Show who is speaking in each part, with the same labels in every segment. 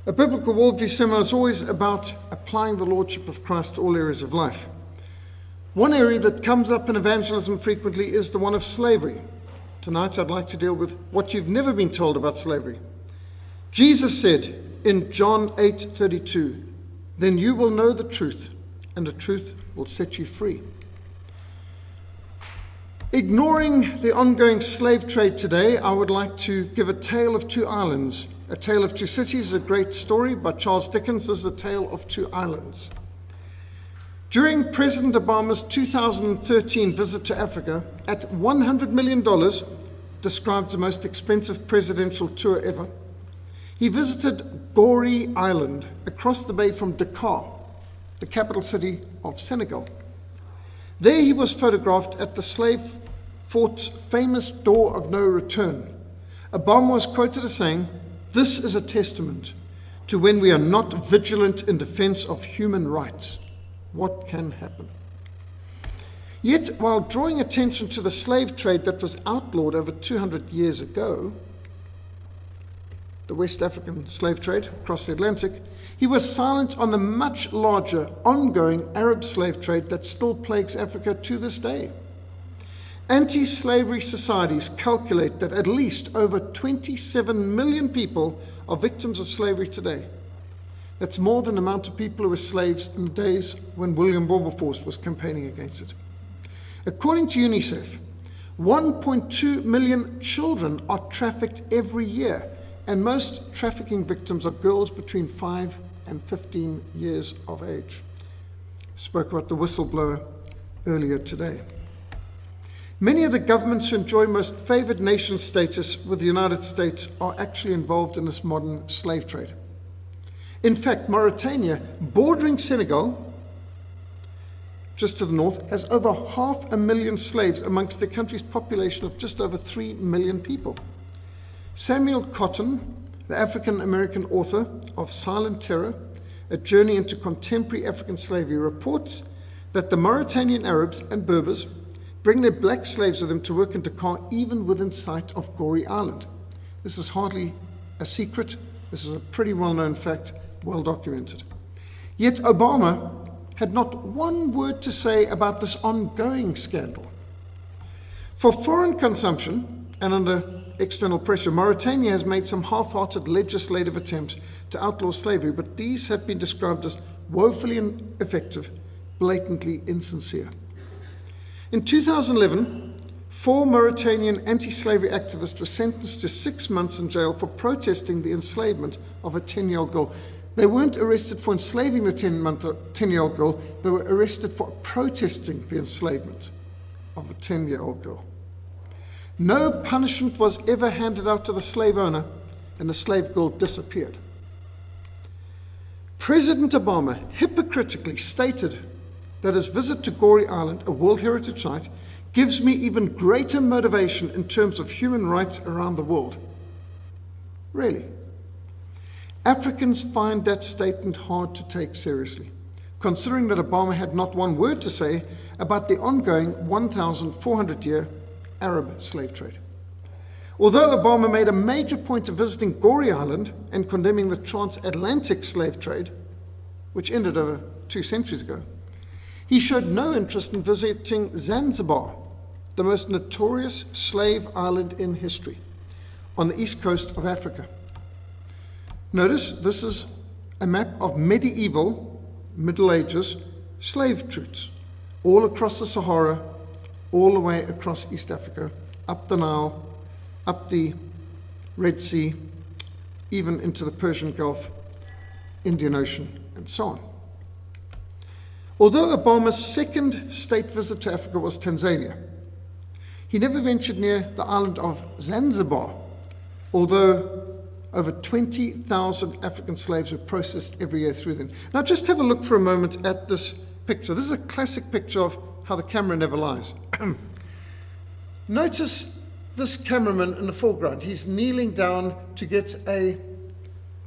Speaker 1: A biblical worldview seminar is always about applying the Lordship of Christ to all areas of life. One area that comes up in evangelism frequently is the one of slavery. Tonight I'd like to deal with what you've never been told about slavery. Jesus said in John 8:32, "Then you will know the truth, and the truth will set you free." Ignoring the ongoing slave trade today, I would like to give a tale of two islands. A Tale of Two Cities, a great story by Charles Dickens. This is a tale of two islands. During President Obama's 2013 visit to Africa, at $100 million, described the most expensive presidential tour ever, he visited Gorée Island across the bay from Dakar, the capital city of Senegal. There he was photographed at the slave fort's famous door of no return. Obama was quoted as saying, "This is a testament to when we are not vigilant in defense of human rights, what can happen?" Yet, while drawing attention to the slave trade that was outlawed over 200 years ago, the West African slave trade across the Atlantic, he was silent on the much larger, ongoing Arab slave trade that still plagues Africa to this day. Anti-slavery societies calculate that at least over 27 million people are victims of slavery today. That's more than the amount of people who were slaves in the days when William Wilberforce was campaigning against it. According to UNICEF, 1.2 million children are trafficked every year, and most trafficking victims are girls between 5 and 15 years of age. Spoke about the whistleblower earlier today. Many of the governments who enjoy most favored nation status with the United States are actually involved in this modern slave trade. In fact, Mauritania, bordering Senegal, just to the north, has over 500,000 slaves amongst the country's population of just over 3 million people. Samuel Cotton, the African-American author of Silent Terror, A Journey into Contemporary African Slavery, reports that the Mauritanian Arabs and Berbers bring their black slaves with them to work in Dakar, even within sight of Gorée Island. This is hardly a secret. This is a pretty well-known fact, well documented. Yet Obama had not one word to say about this ongoing scandal. For foreign consumption and under external pressure, Mauritania has made some half-hearted legislative attempts to outlaw slavery, but these have been described as woefully ineffective, blatantly insincere. In 2011, 4 Mauritanian anti-slavery activists were sentenced to 6 months in jail for protesting the enslavement of a 10-year-old girl. They weren't arrested for enslaving the 10-year-old girl, they were arrested for protesting the enslavement of the 10-year-old girl. No punishment was ever handed out to the slave owner, and the slave girl disappeared. President Obama hypocritically stated that his visit to Gorée Island, a World Heritage Site, gives me even greater motivation in terms of human rights around the world. Really? Africans find that statement hard to take seriously, considering that Obama had not one word to say about the ongoing 1,400-year Arab slave trade. Although Obama made a major point of visiting Gorée Island and condemning the transatlantic slave trade, which ended over 2 centuries ago, he showed no interest in visiting Zanzibar, the most notorious slave island in history, on the east coast of Africa. Notice this is a map of medieval, Middle Ages, slave routes, all across the Sahara, all the way across East Africa, up the Nile, up the Red Sea, even into the Persian Gulf, Indian Ocean, and so on. Although Obama's second state visit to Africa was Tanzania, he never ventured near the island of Zanzibar, although over 20,000 African slaves were processed every year through them. Now just have a look for a moment at this picture. This is a classic picture of how the camera never lies. Notice this cameraman in the foreground. He's kneeling down to get a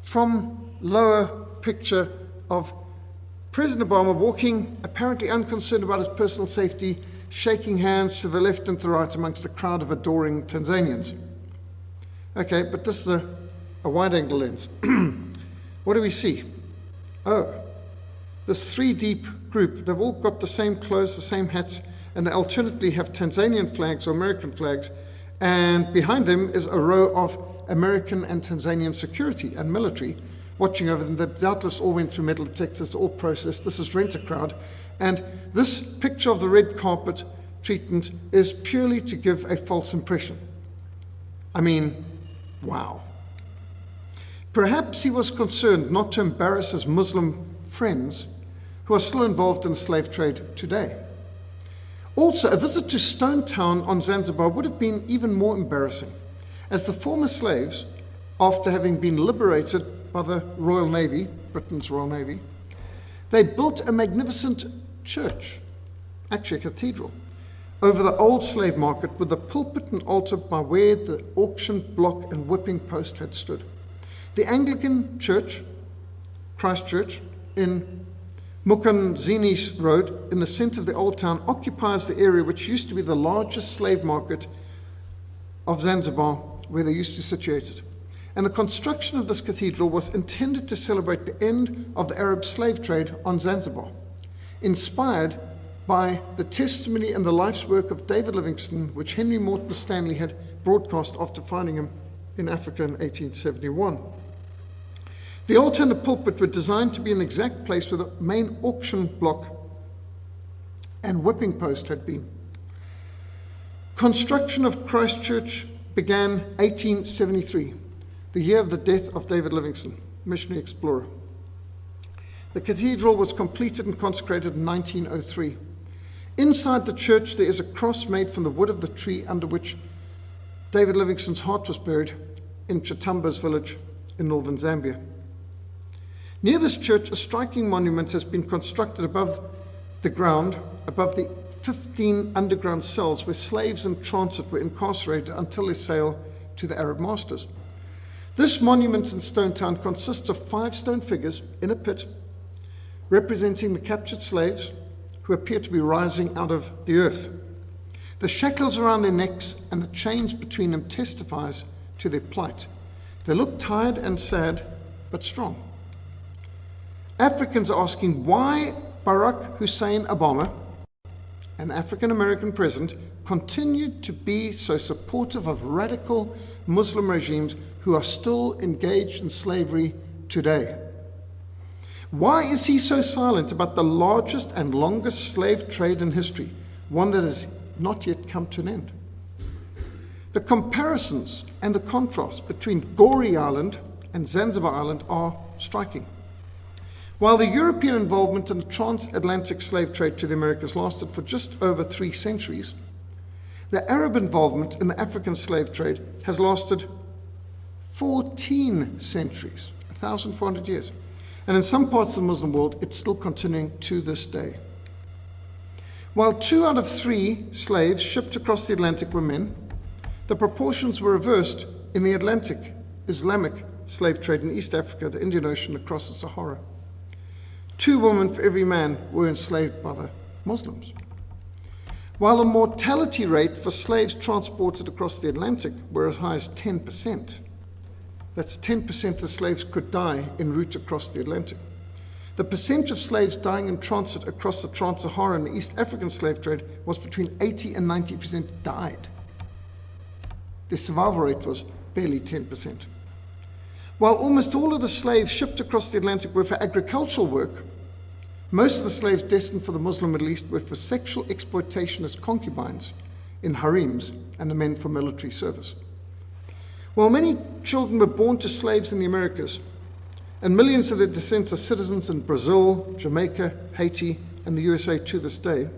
Speaker 1: from lower picture of President Obama walking, apparently unconcerned about his personal safety, shaking hands to the left and to the right amongst a crowd of adoring Tanzanians. Okay, but this is a wide-angle lens. what do we see? Oh, this three-deep group, they've all got the same clothes, the same hats, and they alternately have Tanzanian flags or American flags, and behind them is a row of American and Tanzanian security and military watching over them. They doubtless all went through metal detectors, all processed. This is Rent-A-Crowd. And this picture of the red carpet treatment is purely to give a false impression. I mean, wow. Perhaps he was concerned not to embarrass his Muslim friends who are still involved in the slave trade today. Also, a visit to Stone Town on Zanzibar would have been even more embarrassing, as the former slaves, after having been liberated by the Royal Navy, Britain's Royal Navy, they built a magnificent church, actually a cathedral, over the old slave market with the pulpit and altar by where the auction block and whipping post had stood. The Anglican Church, Christ Church, in Mukanzini Road, in the center of the old town, occupies the area which used to be the largest slave market of Zanzibar, where they used to situate it. And the construction of this cathedral was intended to celebrate the end of the Arab slave trade on Zanzibar, inspired by the testimony and the life's work of David Livingstone, which Henry Morton Stanley had broadcast after finding him in Africa in 1871. The altar and the pulpit were designed to be an exact place where the main auction block and whipping post had been. Construction of Christ Church began 1873, the year of the death of David Livingstone, missionary explorer. The cathedral was completed and consecrated in 1903. Inside the church there is a cross made from the wood of the tree under which David Livingstone's heart was buried in Chitamba's village in northern Zambia. Near this church, a striking monument has been constructed above the ground, above the 15 underground cells where slaves in transit were incarcerated until their sale to the Arab masters. This monument in Stone Town consists of 5 stone figures in a pit representing the captured slaves who appear to be rising out of the earth. The shackles around their necks and the chains between them testifies to their plight. They look tired and sad, but strong. Africans are asking why Barack Hussein Obama, an African-American president, continued to be so supportive of radical Muslim regimes who are still engaged in slavery today. Why is he so silent about the largest and longest slave trade in history, one that has not yet come to an end? The comparisons and the contrast between Goree Island and Zanzibar Island are striking. While the European involvement in the transatlantic slave trade to the Americas lasted for just over 3 centuries, the Arab involvement in the African slave trade has lasted 14 centuries, 1,400 years. And in some parts of the Muslim world, it's still continuing to this day. While 2 out of 3 slaves shipped across the Atlantic were men, the proportions were reversed in the Atlantic Islamic slave trade in East Africa, the Indian Ocean, across the Sahara. 2 women for every man were enslaved by the Muslims. While the mortality rate for slaves transported across the Atlantic were as high as 10%, that's 10% of slaves could die en route across the Atlantic. The percent of slaves dying in transit across the Trans-Saharan and East African slave trade was between 80 and 90% died. The survival rate was barely 10%. While almost all of the slaves shipped across the Atlantic were for agricultural work, most of the slaves destined for the Muslim Middle East were for sexual exploitation as concubines in harems and the men for military service. While many children were born to slaves in the Americas, and millions of their descendants are citizens in Brazil, Jamaica, Haiti, and the USA to this day,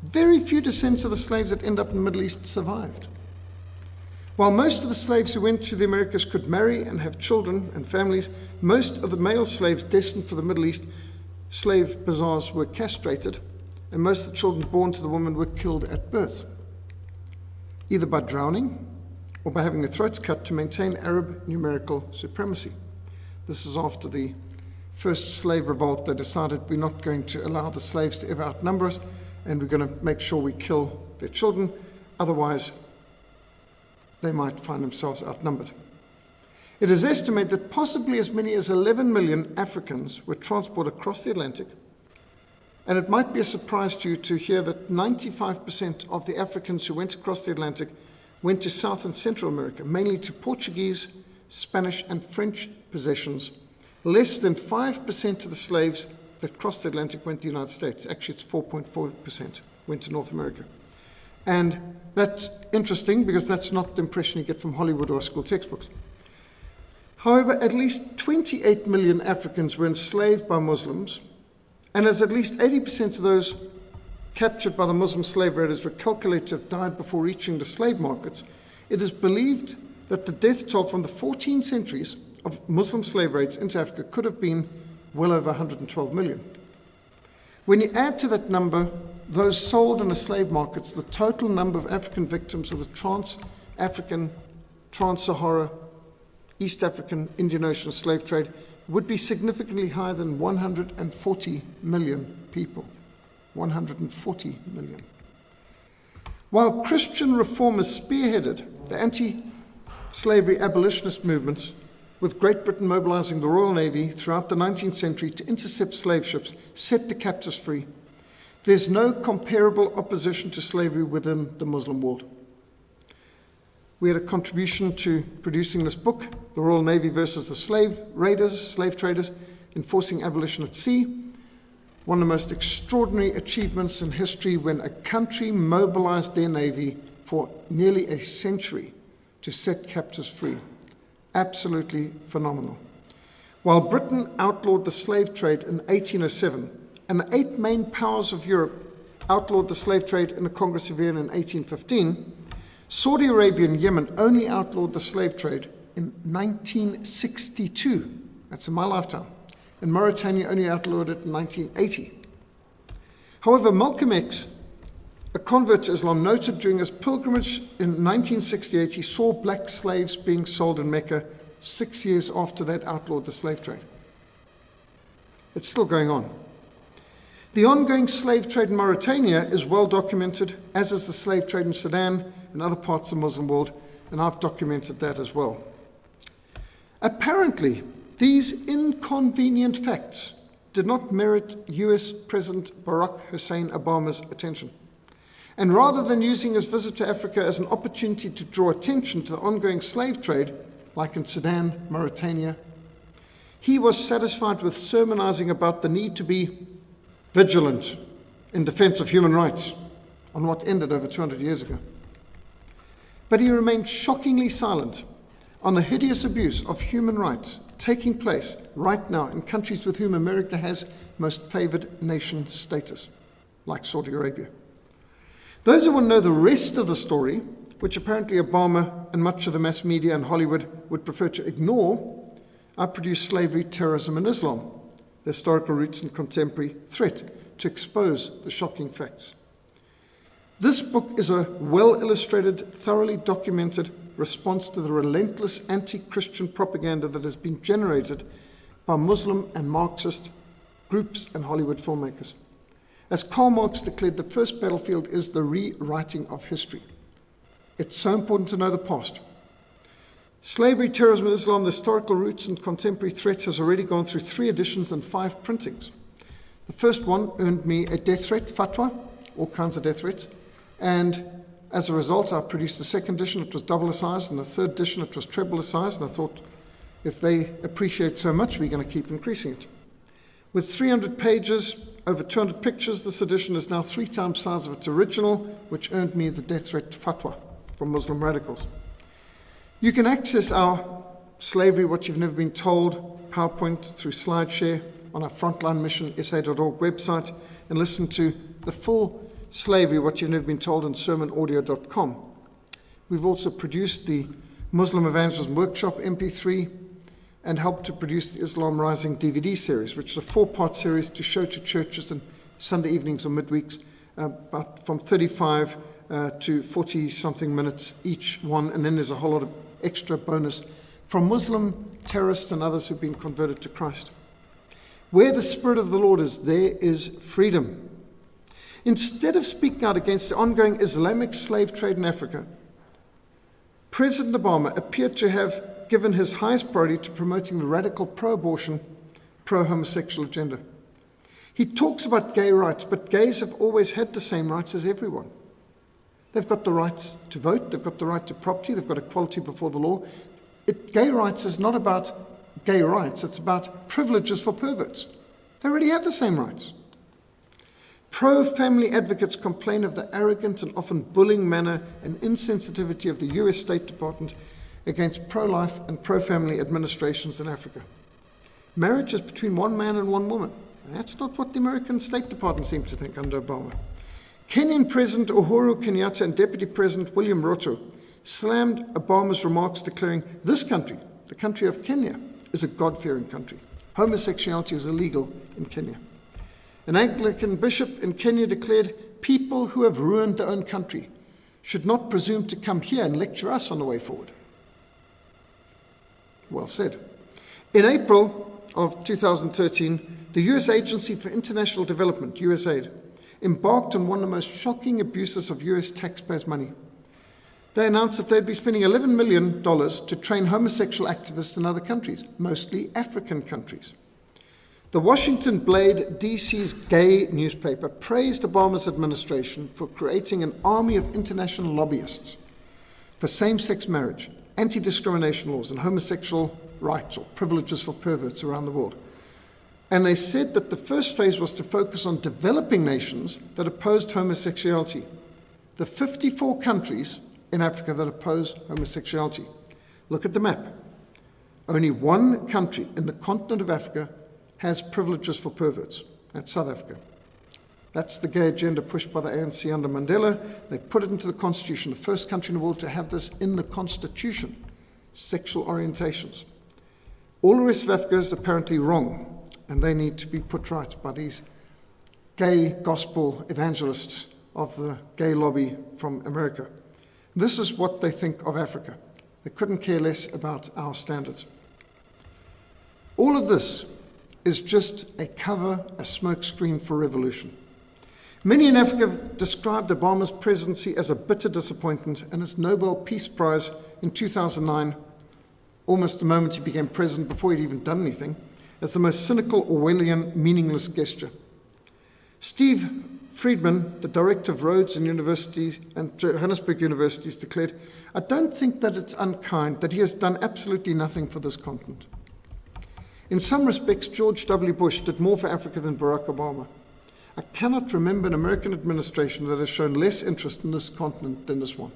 Speaker 1: very few descendants of the slaves that end up in the Middle East survived. While most of the slaves who went to the Americas could marry and have children and families, most of the male slaves destined for the Middle East slave bazaars were castrated, and most of the children born to the women were killed at birth, either by drowning or by having their throats cut to maintain Arab numerical supremacy. This is after the first slave revolt. They decided we're not going to allow the slaves to ever outnumber us, and we're going to make sure we kill their children, otherwise they might find themselves outnumbered. It is estimated that possibly as many as 11 million Africans were transported across the Atlantic. And it might be a surprise to you to hear that 95% of the Africans who went across the Atlantic went to South and Central America, mainly to Portuguese, Spanish, and French possessions. Less than 5% of the slaves that crossed the Atlantic went to the United States. Actually, it's 4.4% went to North America. And that's interesting because that's not the impression you get from Hollywood or school textbooks. However, at least 28 million Africans were enslaved by Muslims, and as at least 80% of those captured by the Muslim slave raiders were calculated to have died before reaching the slave markets, it is believed that the death toll from the 14 centuries of Muslim slave raids into Africa could have been well over 112 million. When you add to that number those sold in the slave markets, the total number of African victims of the trans-African, trans-Sahara, East African, Indian Ocean slave trade would be significantly higher than 140 million people. 140 million. While Christian reformers spearheaded the anti-slavery abolitionist movements, with Great Britain mobilizing the Royal Navy throughout the 19th century to intercept slave ships, set the captives free, there's no comparable opposition to slavery within the Muslim world. We had a contribution to producing this book, The Royal Navy versus the Slave Raiders, Slave Traders, Enforcing Abolition at Sea. One of the most extraordinary achievements in history when a country mobilized their navy for nearly a century to set captives free. Absolutely phenomenal. While Britain outlawed the slave trade in 1807, and the 8 main powers of Europe outlawed the slave trade in the Congress of Vienna in 1815, Saudi Arabia and Yemen only outlawed the slave trade in 1962. That's in my lifetime. And Mauritania only outlawed it in 1980. However, Malcolm X, a convert to Islam, noted during his pilgrimage in 1968, he saw black slaves being sold in Mecca 6 years after they'd outlawed the slave trade. It's still going on. The ongoing slave trade in Mauritania is well documented, as is the slave trade in Sudan and other parts of the Muslim world, and I've documented that as well. Apparently, these inconvenient facts did not merit US President Barack Hussein Obama's attention. And rather than using his visit to Africa as an opportunity to draw attention to the ongoing slave trade, like in Sudan, Mauritania, he was satisfied with sermonizing about the need to be vigilant in defense of human rights on what ended over 200 years ago. But he remained shockingly silent on the hideous abuse of human rights taking place right now in countries with whom America has most favored nation status, like Saudi Arabia. Those who want to know the rest of the story, which apparently Obama and much of the mass media and Hollywood would prefer to ignore, I produced Slavery, Terrorism, and Islam, the historical roots and contemporary threat, to expose the shocking facts. This book is a well-illustrated, thoroughly documented response to the relentless anti-Christian propaganda that has been generated by Muslim and Marxist groups and Hollywood filmmakers. As Karl Marx declared, the first battlefield is the rewriting of history. It's so important to know the past. Slavery, Terrorism, and Islam, the historical roots and contemporary threats has already gone through 3 editions and 5 printings. The first one earned me a death threat, fatwa, all kinds of death threats, and as a result, I produced the second edition. It was double the size, and the third edition, it was treble the size, and I thought, if they appreciate so much, we're going to keep increasing it. With 300 pages, over 200 pictures, this edition is now 3 times the size of its original, which earned me the death threat fatwa from Muslim radicals. You can access our Slavery, What You've Never Been Told PowerPoint through SlideShare on our Frontline Mission SA.org website, and listen to the full Slavery, What You've Never Been Told on sermonaudio.com. We've also produced the Muslim Evangelism Workshop MP3 and helped to produce the Islam Rising DVD series, which is a 4-part series to show to churches on Sunday evenings or midweeks, about from 35 to 40-something minutes each one, and then there's a whole lot of extra bonus from Muslim terrorists and others who've been converted to Christ. Where the Spirit of the Lord is, there is freedom. Instead of speaking out against the ongoing Islamic slave trade in Africa, President Obama appeared to have given his highest priority to promoting the radical pro-abortion, pro-homosexual agenda. He talks about gay rights, but gays have always had the same rights as everyone. They've got the right to vote, they've got the right to property, they've got equality before the law. Gay rights is not about gay rights, it's about privileges for perverts. They already have the same rights. Pro-family advocates complain of the arrogant and often bullying manner and insensitivity of the US State Department against pro-life and pro-family administrations in Africa. Marriage is between one man and one woman. That's not what the American State Department seems to think under Obama. Kenyan President Uhuru Kenyatta and Deputy President William Ruto slammed Obama's remarks, declaring this country, the country of Kenya, is a God-fearing country. Homosexuality is illegal in Kenya. An Anglican bishop in Kenya declared, people who have ruined their own country should not presume to come here and lecture us on the way forward. Well said. In April of 2013, the US Agency for International Development, USAID, embarked on one of the most shocking abuses of US taxpayers' money. They announced that they'd be spending $11 million to train homosexual activists in other countries, mostly African countries. The Washington Blade, DC's gay newspaper, praised Obama's administration for creating an army of international lobbyists for same-sex marriage, anti-discrimination laws, and homosexual rights or privileges for perverts around the world. And they said that the first phase was to focus on developing nations that opposed homosexuality. The 54 countries in Africa that oppose homosexuality. Look at the map. Only one country in the continent of Africa has privileges for perverts. That's South Africa. That's the gay agenda pushed by the ANC under Mandela. They put it into the constitution, the first country in the world to have this in the constitution, sexual orientations. All the rest of Africa is apparently wrong, and they need to be put right by these gay gospel evangelists of the gay lobby from America. This is what they think of Africa. They couldn't care less about our standards. All of this is just a cover, a smokescreen for revolution. Many in Africa have described Obama's presidency as a bitter disappointment, and his Nobel Peace Prize in 2009, almost the moment he became president before he'd even done anything, as the most cynical, Orwellian, meaningless gesture. Steve Friedman, the director of Rhodes and University and Johannesburg Universities, declared, "I don't think that it's unkind that he has done absolutely nothing for this continent." In some respects, George W. Bush did more for Africa than Barack Obama. I cannot remember an American administration that has shown less interest in this continent than this one.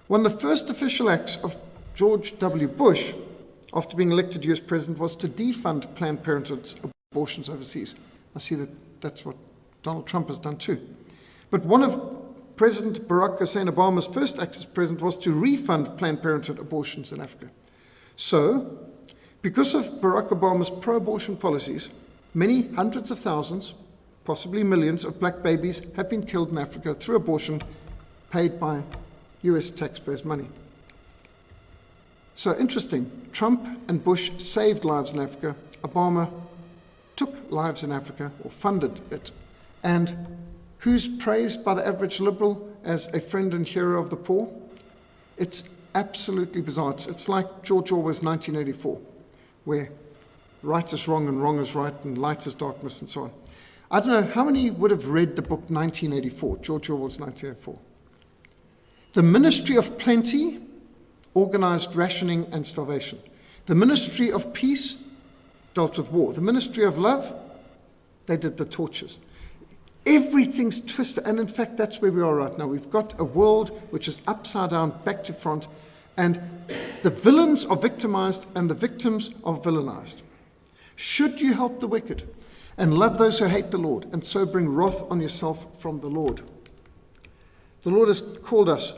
Speaker 1: One of the first official acts of George W. Bush, after being elected US president, was to defund Planned Parenthood's abortions overseas. I see that that's what Donald Trump has done too. But one of President Barack Hussein Obama's first acts as president was to refund Planned Parenthood abortions in Africa. So, because of Barack Obama's pro-abortion policies, many hundreds of thousands, possibly millions of black babies have been killed in Africa through abortion paid by US taxpayers' money. So interesting, Trump and Bush saved lives in Africa. Obama took lives in Africa, or funded it. And who's praised by the average liberal as a friend and hero of the poor? It's absolutely bizarre. It's like George Orwell's 1984, where right is wrong and wrong is right and light is darkness and so on. I don't know, how many would have read the book 1984, George Orwell's 1984? The Ministry of Plenty organized rationing and starvation. The Ministry of Peace dealt with war. The Ministry of Love, they did the tortures. Everything's twisted, and in fact, that's where we are right now. We've got a world which is upside down, back to front, and the villains are victimized and the victims are villainized. Should you help the wicked and love those who hate the Lord, and so bring wrath on yourself from the Lord? The Lord has called us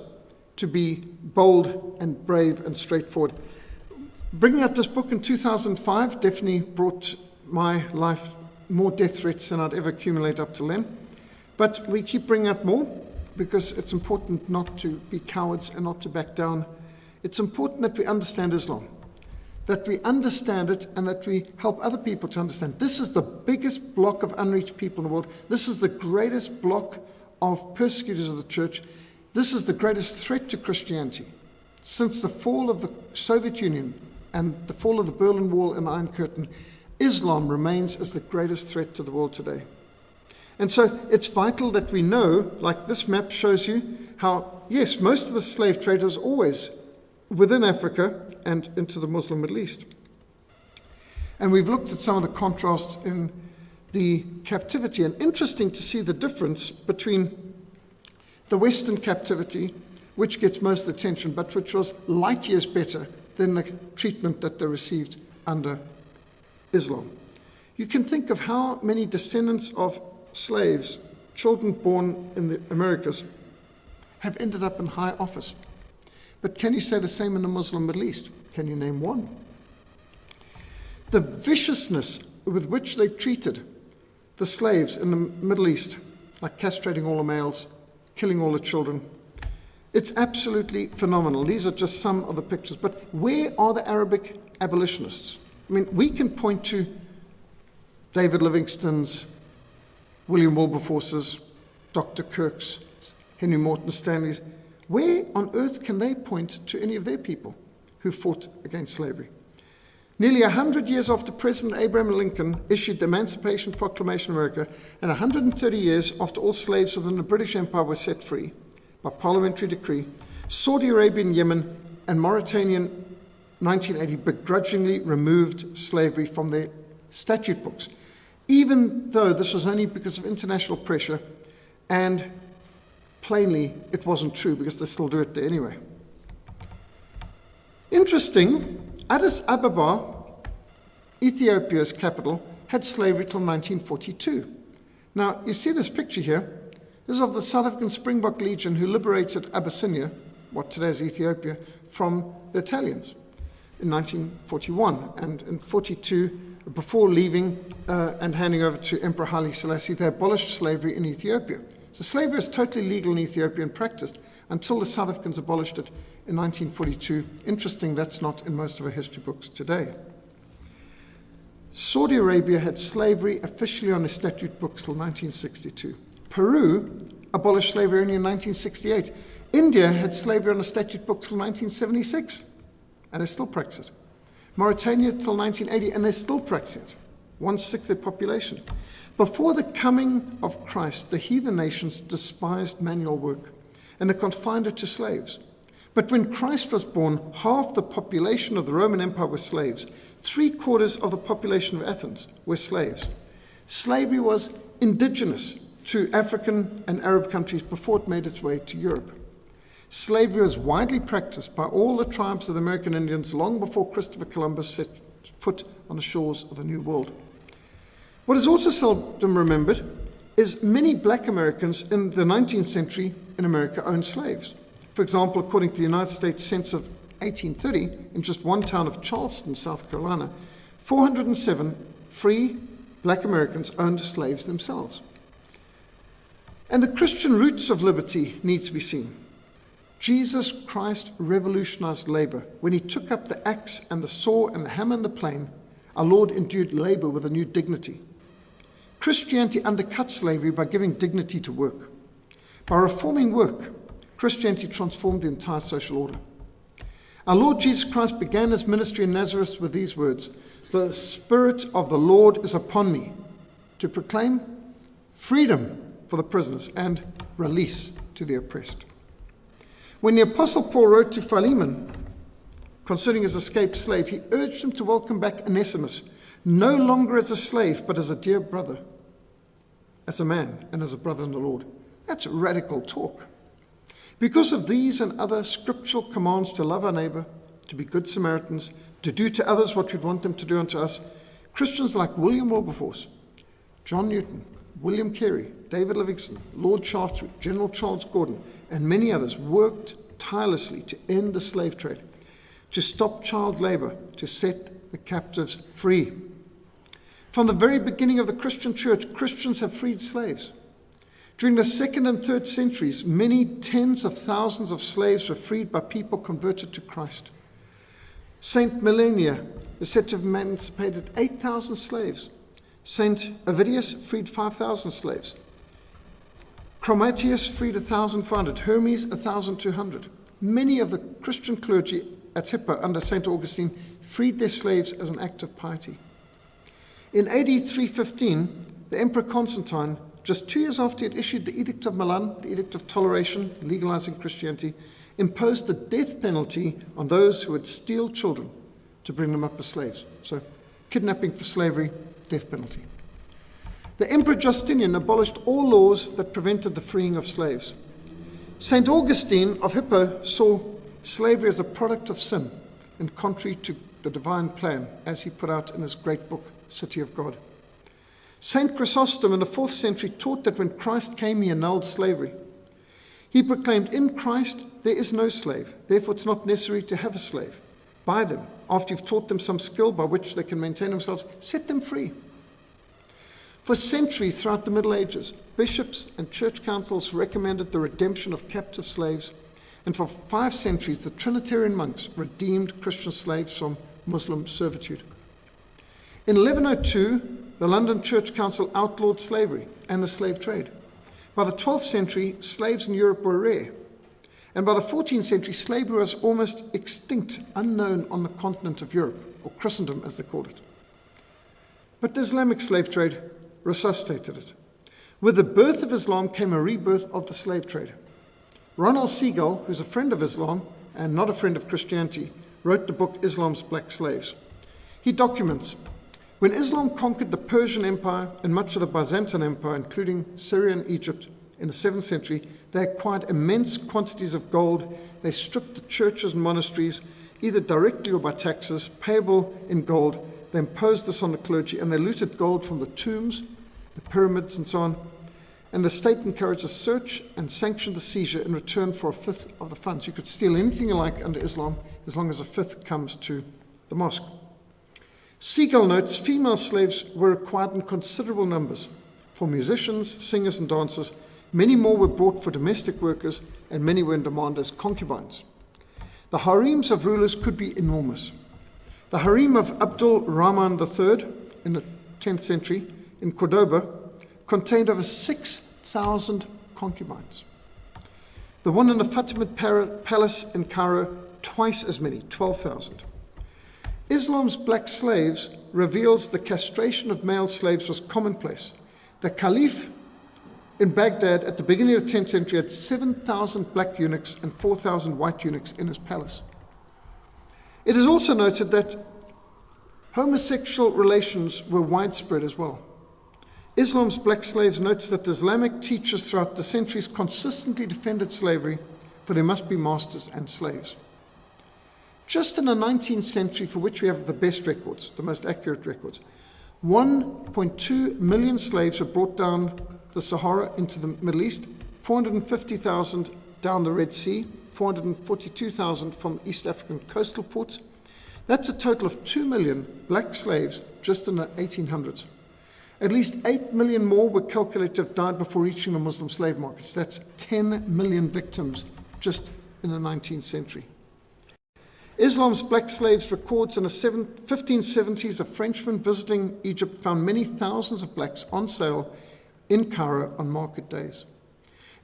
Speaker 1: to be bold and brave and straightforward. Bringing out this book in 2005 definitely brought my life more death threats than I'd ever accumulate up till then. But we keep bringing out more because it's important not to be cowards and not to back down. It's important that we understand Islam, that we understand it and that we help other people to understand. This is the biggest block of unreached people in the world. This is the greatest block of persecutors of the church. This is the greatest threat to Christianity. since the fall of the Soviet Union and the fall of the Berlin Wall and the Iron Curtain, Islam remains as the greatest threat to the world today. And so it's vital that we know, like this map shows you, how, yes, most of the slave trade was always within Africa and into the Muslim Middle East. And we've looked at some of the contrasts in the captivity, and interesting to see the difference between the Western captivity, which gets most attention, but which was light years better than the treatment that they received under Islam. You can think of how many descendants of slaves, children born in the Americas, have ended up in high office. But can you say the same in the Muslim Middle East? Can you name one? The viciousness with which they treated the slaves in the Middle East, like castrating all the males, killing all the children, it's absolutely phenomenal. These are just some of the pictures. But where are the Arabic abolitionists? I mean, we can point to David Livingstone's, William Wilberforce's, Dr. Kirk's, Henry Morton Stanley's. Where on earth can they point to any of their people who fought against slavery? Nearly 100 years after President Abraham Lincoln issued the Emancipation Proclamation in America, and 130 years after all slaves within the British Empire were set free by parliamentary decree, Saudi Arabia, Yemen, and Mauritania in 1980 begrudgingly removed slavery from their statute books, even though this was only because of international pressure, and plainly it wasn't true because they still do it there anyway. Interesting, Addis Ababa, Ethiopia's capital, had slavery till 1942. Now, you see this picture here. This is of the South African Springbok Legion who liberated Abyssinia, what today is Ethiopia, from the Italians in 1941. And in 1942, before leaving and handing over to Emperor Haile Selassie, they abolished slavery in Ethiopia. So slavery is totally legal in Ethiopia and practiced until the South Africans abolished it in 1942. Interesting, that's not in most of our history books today. Saudi Arabia had slavery officially on the statute books till 1962. Peru abolished slavery only in 1968. India had slavery on the statute books till 1976, and they still practice it. Mauritania till 1980, and they still practice it. 1/6 their population. Before the coming of Christ, the heathen nations despised manual work, and they confined it to slaves. But when Christ was born, half the population of the Roman Empire were slaves. 3/4 of the population of Athens were slaves. Slavery was indigenous to African and Arab countries before it made its way to Europe. Slavery was widely practiced by all the tribes of the American Indians long before Christopher Columbus set foot on the shores of the New World. What is also seldom remembered is many black Americans in the 19th century in America owned slaves. For example, according to the United States Census of 1830, in just one town of Charleston, South Carolina, 407 free black Americans owned slaves themselves. And the Christian roots of liberty need to be seen. Jesus Christ revolutionized labor. When he took up the axe and the saw and the hammer and the plane, our Lord endued labor with a new dignity. Christianity undercut slavery by giving dignity to work. By reforming work, Christianity transformed the entire social order. Our Lord Jesus Christ began his ministry in Nazareth with these words, "The Spirit of the Lord is upon me," to proclaim freedom for the prisoners and release to the oppressed. When the Apostle Paul wrote to Philemon concerning his escaped slave, he urged him to welcome back Onesimus, no longer as a slave, but as a dear brother, as a man and as a brother in the Lord. That's radical talk. Because of these and other scriptural commands to love our neighbor, to be good Samaritans, to do to others what we'd want them to do unto us, Christians like William Wilberforce, John Newton, William Carey, David Livingstone, Lord Shaftesbury, General Charles Gordon, and many others worked tirelessly to end the slave trade, to stop child labor, to set the captives free. From the very beginning of the Christian church, Christians have freed slaves. During the 2nd and 3rd centuries, many tens of thousands of slaves were freed by people converted to Christ. Saint Melania is said to have emancipated 8,000 slaves. Saint Ovidius freed 5,000 slaves. Chromatius freed 1,400. Hermes, 1,200. many of the Christian clergy at Hippo under St. Augustine freed their slaves as an act of piety. In AD 315, the Emperor Constantine, just 2 years after he had issued the Edict of Milan, the Edict of Toleration, legalizing Christianity, imposed the death penalty on those who would steal children to bring them up as slaves. So, kidnapping for slavery, death penalty. The Emperor Justinian abolished all laws that prevented the freeing of slaves. St. Augustine of Hippo saw slavery as a product of sin and contrary to the divine plan, as he put out in his great book, City of God. St. Chrysostom in the 4th century taught that when Christ came, he annulled slavery. He proclaimed, in Christ there is no slave, therefore it's not necessary to have a slave. Buy them. After you've taught them some skill by which they can maintain themselves, set them free. For centuries throughout the Middle Ages, bishops and church councils recommended the redemption of captive slaves, and for 5 centuries the Trinitarian monks redeemed Christian slaves from Muslim servitude. In 1102, the London Church Council outlawed slavery and the slave trade. By the 12th century, slaves in Europe were rare. And by the 14th century, slavery was almost extinct, unknown on the continent of Europe, or Christendom as they called it. But the Islamic slave trade resuscitated it. With the birth of Islam came a rebirth of the slave trade. Ronald Siegel, who's a friend of Islam and not a friend of Christianity, wrote the book Islam's Black Slaves. He documents, when Islam conquered the Persian Empire and much of the Byzantine Empire, including Syria and Egypt, in the 7th century, they acquired immense quantities of gold. They stripped the churches and monasteries, either directly or by taxes, payable in gold. They imposed this on the clergy, and they looted gold from the tombs, the pyramids, and so on. And the state encouraged a search and sanctioned the seizure in return for 1/5 of the funds. You could steal anything you like under Islam, as long as 1/5 comes to the mosque. Siegel notes female slaves were acquired in considerable numbers for musicians, singers, and dancers. Many more were brought for domestic workers, and many were in demand as concubines. The harems of rulers could be enormous. The harem of Abdul Rahman III in the 10th century in Cordoba contained over 6,000 concubines. The one in the Fatimid Palace in Cairo, twice as many, 12,000. Islam's black slaves reveals the castration of male slaves was commonplace. The Caliph in Baghdad at the beginning of the 10th century had 7,000 black eunuchs and 4,000 white eunuchs in his palace. It is also noted that homosexual relations were widespread as well. Islam's black slaves notes that the Islamic teachers throughout the centuries consistently defended slavery, for there must be masters and slaves. Just in the 19th century, for which we have the best records, the most accurate records, 1.2 million slaves were brought down the Sahara into the Middle East, 450,000 down the Red Sea, 442,000 from East African coastal ports. That's a total of 2 million black slaves just in the 1800s. At least 8 million more were calculated to have died before reaching the Muslim slave markets. That's 10 million victims just in the 19th century. Islam's black slaves records in the 1570s, a Frenchman visiting Egypt found many thousands of blacks on sale in Cairo on market days.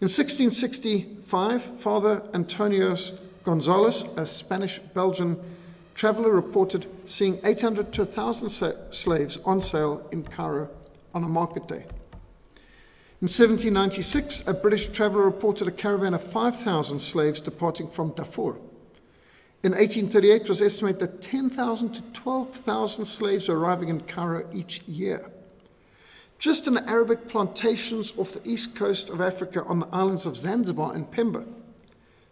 Speaker 1: In 1665, Father Antonio Gonzalez, a Spanish-Belgian traveler, reported seeing 800 to 1,000 slaves on sale in Cairo on a market day. In 1796, a British traveler reported a caravan of 5,000 slaves departing from Darfur. In 1838, it was estimated that 10,000 to 12,000 slaves were arriving in Cairo each year. Just in the Arabic plantations off the east coast of Africa on the islands of Zanzibar and Pemba,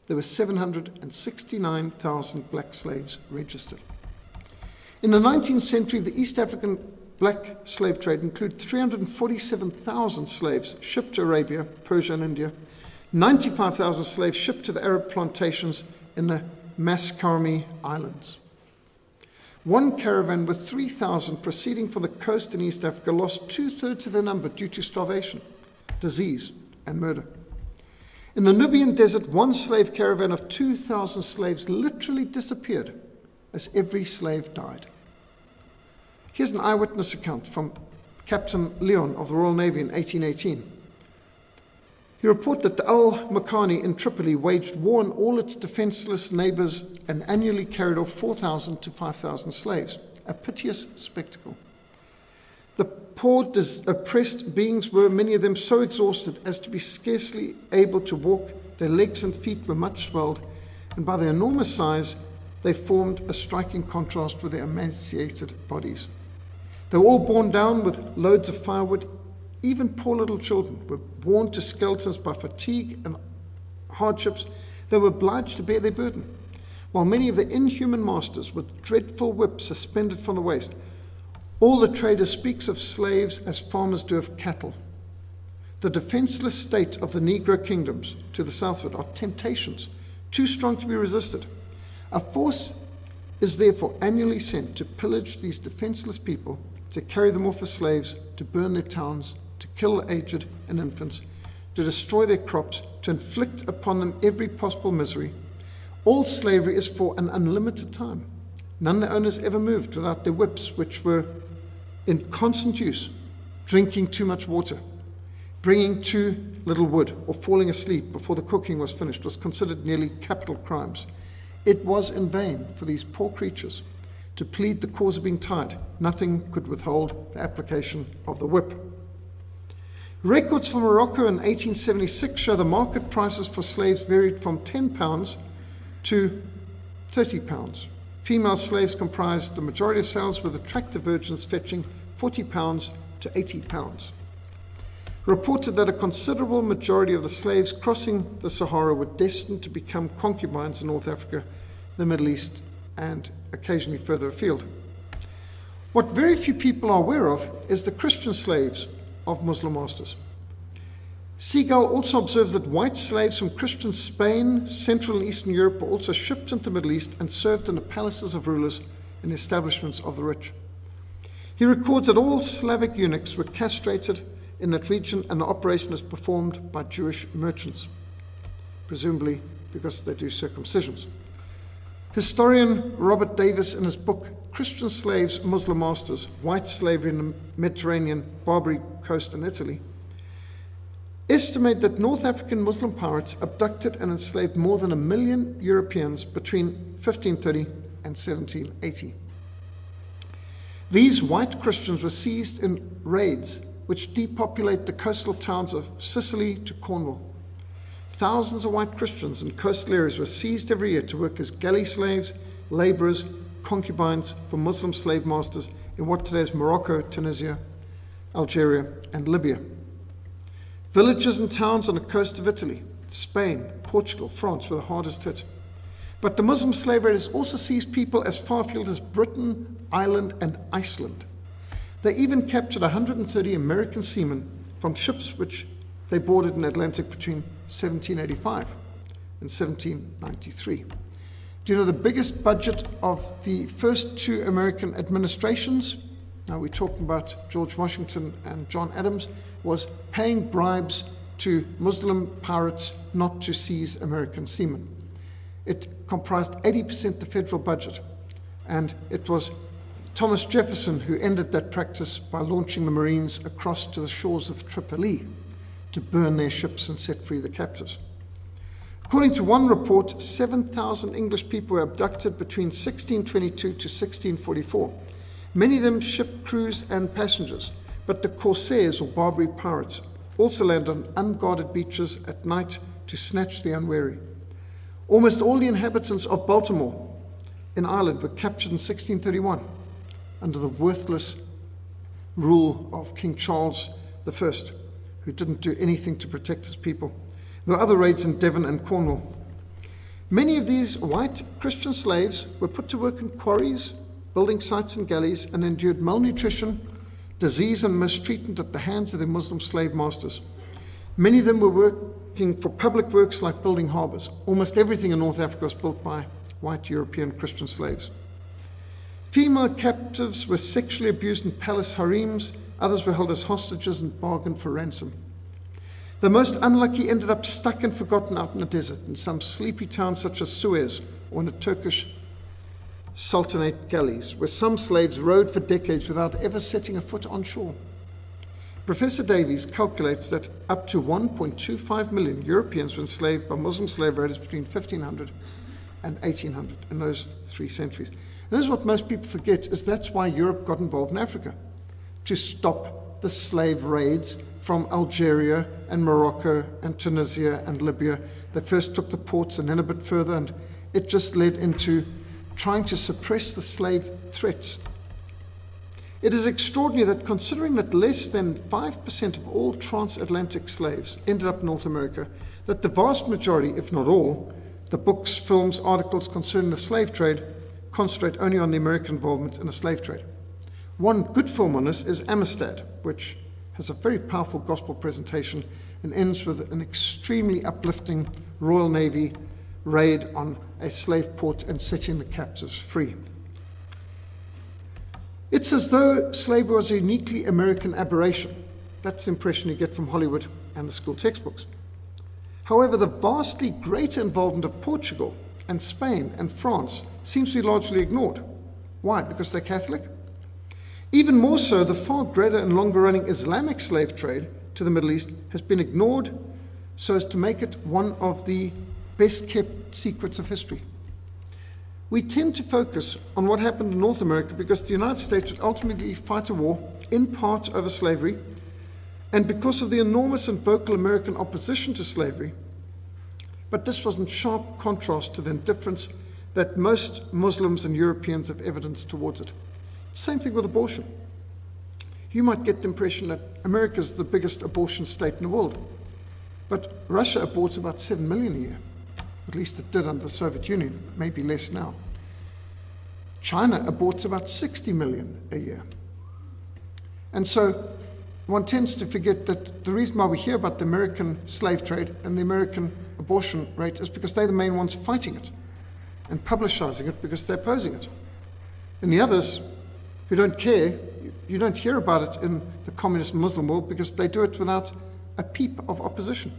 Speaker 1: there were 769,000 black slaves registered. In the 19th century, the East African black slave trade included 347,000 slaves shipped to Arabia, Persia, and India, 95,000 slaves shipped to the Arab plantations in the Mascarmi Islands. One caravan with 3,000 proceeding from the coast in East Africa lost 2/3 of their number due to starvation, disease, and murder. In the Nubian desert, one slave caravan of 2,000 slaves literally disappeared as every slave died. Here's an eyewitness account from Captain Leon of the Royal Navy in 1818. He reported that the al-Makani in Tripoli waged war on all its defenseless neighbors and annually carried off 4,000 to 5,000 slaves, a piteous spectacle. The poor, oppressed beings were, many of them, so exhausted as to be scarcely able to walk. Their legs and feet were much swelled, and by their enormous size, they formed a striking contrast with their emaciated bodies. They were all borne down with loads of firewood. Even poor little children were worn to skeletons by fatigue and hardships. They were obliged to bear their burden, while many of the inhuman masters, with dreadful whips suspended from the waist. All the trader speaks of slaves as farmers do of cattle. The defenseless state of the Negro kingdoms to the southward are temptations too strong to be resisted. A force is therefore annually sent to pillage these defenseless people, to carry them off as slaves, to burn their towns, to kill the aged and infants, to destroy their crops, to inflict upon them every possible misery. All slavery is for an unlimited time. None of the owners ever moved without their whips, which were in constant use. Drinking too much water, bringing too little wood, or falling asleep before the cooking was finished was considered nearly capital crimes. It was in vain for these poor creatures to plead the cause of being tied. Nothing could withhold the application of the whip. Records from Morocco in 1876 show the market prices for slaves varied from £10 to £30. Female slaves comprised the majority of sales, with attractive virgins fetching £40 to £80. Reported that a considerable majority of the slaves crossing the Sahara were destined to become concubines in North Africa, the Middle East, and occasionally further afield. What very few people are aware of is the Christian slaves of Muslim masters. Seagull also observes that white slaves from Christian Spain, Central and Eastern Europe were also shipped into the Middle East and served in the palaces of rulers and establishments of the rich. He records that all Slavic eunuchs were castrated in that region, and the operation was performed by Jewish merchants, presumably because they do circumcisions. Historian Robert Davis, in his book Christian Slaves, Muslim Masters, White Slavery in the Mediterranean, Barbary Coast and Italy, estimate that North African Muslim pirates abducted and enslaved more than 1 million Europeans between 1530 and 1780. These white Christians were seized in raids which depopulate the coastal towns of Sicily to Cornwall. Thousands of white Christians in coastal areas were seized every year to work as galley slaves, laborers, concubines for Muslim slave masters in what today is Morocco, Tunisia, Algeria, and Libya. Villages and towns on the coast of Italy, Spain, Portugal, France were the hardest hit. But the Muslim slave raiders also seized people as far afield as Britain, Ireland, and Iceland. They even captured 130 American seamen from ships which they boarded in the Atlantic between 1785 and 1793. Do you know the biggest budget of the first two American administrations, now we're talking about George Washington and John Adams, was paying bribes to Muslim pirates not to seize American seamen. It comprised 80% of the federal budget, and it was Thomas Jefferson who ended that practice by launching the Marines across to the shores of Tripoli to burn their ships and set free the captives. According to one report, 7,000 English people were abducted between 1622 to 1644, many of them ship crews and passengers, but the corsairs, or Barbary pirates, also land on unguarded beaches at night to snatch the unwary. Almost all the inhabitants of Baltimore in Ireland were captured in 1631 under the worthless rule of King Charles I, who didn't do anything to protect his people. There were other raids in Devon and Cornwall. Many of these white Christian slaves were put to work in quarries, building sites and galleys, and endured malnutrition, disease, and mistreatment at the hands of their Muslim slave masters. Many of them were working for public works like building harbors. Almost everything in North Africa was built by white European Christian slaves. Female captives were sexually abused in palace harems. Others were held as hostages and bargained for ransom. The most unlucky ended up stuck and forgotten out in the desert in some sleepy town such as Suez, or in the Turkish Sultanate galleys, where some slaves rode for decades without ever setting a foot on shore. Professor Davies calculates that up to 1.25 million Europeans were enslaved by Muslim slave raiders between 1500 and 1800 in those 3 centuries. And this is what most people forget, is that's why Europe got involved in Africa, to stop the slave raids from Algeria and Morocco and Tunisia and Libya. They first took the ports and then a bit further, and it just led into trying to suppress the slave threats. It is extraordinary that, considering that less than 5% of all transatlantic slaves ended up in North America, that the vast majority, if not all, the books, films, articles concerning the slave trade concentrate only on the American involvement in the slave trade. One good film on this is Amistad, which has a very powerful gospel presentation and ends with an extremely uplifting Royal Navy raid on a slave port and setting the captives free. It's as though slavery was a uniquely American aberration. That's the impression you get from Hollywood and the school textbooks. However, the vastly greater involvement of Portugal and Spain and France seems to be largely ignored. Why? Because they're Catholic? Even more so, the far greater and longer-running Islamic slave trade to the Middle East has been ignored so as to make it one of the best-kept secrets of history. We tend to focus on what happened in North America because the United States would ultimately fight a war, in part over slavery, and because of the enormous and vocal American opposition to slavery. But this was in sharp contrast to the indifference that most Muslims and Europeans have evidenced towards it. Same thing with abortion. You might get the impression that America is the biggest abortion state in the world, but Russia aborts about 7 million a year. At least it did under the Soviet Union, maybe less now. China aborts about 60 million a year. And so one tends to forget that the reason why we hear about the American slave trade and the American abortion rate is because they're the main ones fighting it and publicizing it because they're opposing it. And the others who don't care, you don't hear about it in the communist Muslim world because they do it without a peep of opposition.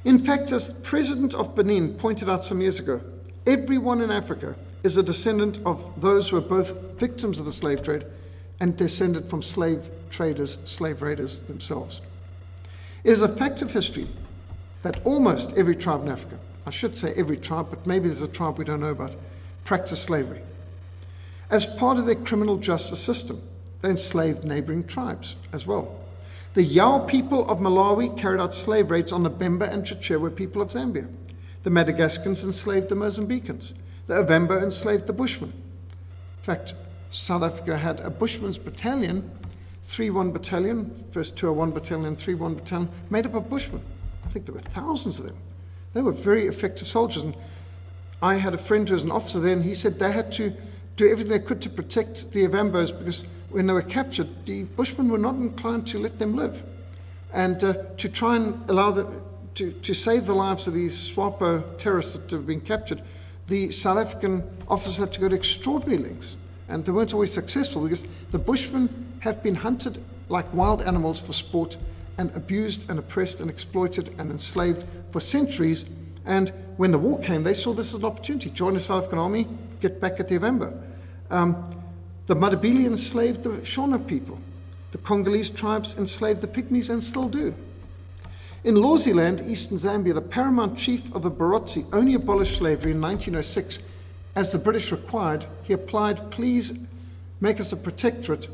Speaker 1: In fact, as the president of Benin pointed out some years ago, everyone in Africa is a descendant of those who were both victims of the slave trade and descended from slave traders, slave raiders themselves. It is a fact of history that almost every tribe in Africa, I should say every tribe, but maybe there's a tribe we don't know about, practiced slavery. As part of their criminal justice system, they enslaved neighboring tribes as well. The Yao people of Malawi carried out slave raids on the Bemba and Chichewa people of Zambia. The Madagascans enslaved the Mozambicans. The Ovemba enslaved the Bushmen. In fact, South Africa had a Bushmen's battalion, 3-1 battalion, first 201 battalion, 3-1 battalion, made up of Bushmen. I think there were thousands of them. They were very effective soldiers. And I had a friend who was an officer there, and he said they had to do everything they could to protect the Ovembas because when they were captured, the Bushmen were not inclined to let them live. And to try and allow them to save the lives of these SWAPO terrorists that have been captured, the South African officers had to go to extraordinary lengths. And they weren't always successful because the Bushmen have been hunted like wild animals for sport and abused and oppressed and exploited and enslaved for centuries. And when the war came, they saw this as an opportunity. Join the South African Army, get back at the Ovemba. The Matabele enslaved the Shona people. The Congolese tribes enslaved the Pygmies and still do. In Lwaziland, eastern Zambia, the paramount chief of the Barotse only abolished slavery in 1906. As the British required, he applied, please make us a protectorate.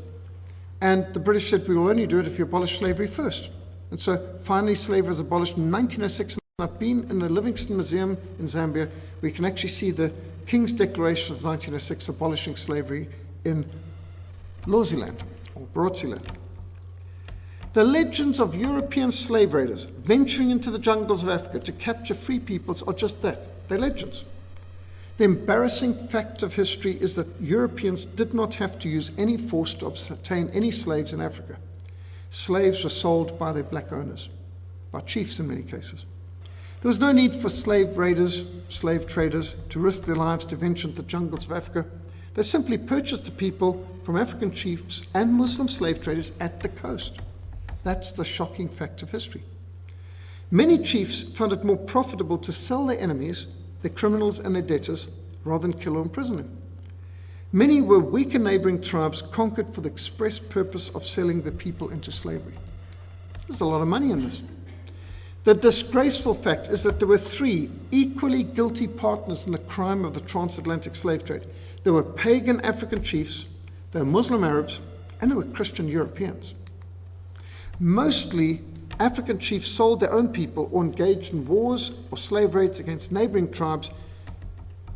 Speaker 1: And the British said, we will only do it if you abolish slavery first. And so finally slavery was abolished in 1906. I've been in the Livingstone Museum in Zambia, where you can actually see the King's Declaration of 1906 abolishing slavery in Lwaziland, or Barotseland. The legends of European slave raiders venturing into the jungles of Africa to capture free peoples are just that. They're legends. The embarrassing fact of history is that Europeans did not have to use any force to obtain any slaves in Africa. Slaves were sold by their black owners, by chiefs in many cases. There was no need for slave raiders, slave traders, to risk their lives to venture into the jungles of Africa. They simply purchased the people from African chiefs and Muslim slave traders at the coast. That's the shocking fact of history. Many chiefs found it more profitable to sell their enemies, their criminals and their debtors, rather than kill or imprison them. Many were weaker neighboring tribes conquered for the express purpose of selling their people into slavery. There's a lot of money in this. The disgraceful fact is that there were three equally guilty partners in the crime of the transatlantic slave trade. There were pagan African chiefs, there were Muslim Arabs, and there were Christian Europeans. Mostly, African chiefs sold their own people or engaged in wars or slave raids against neighboring tribes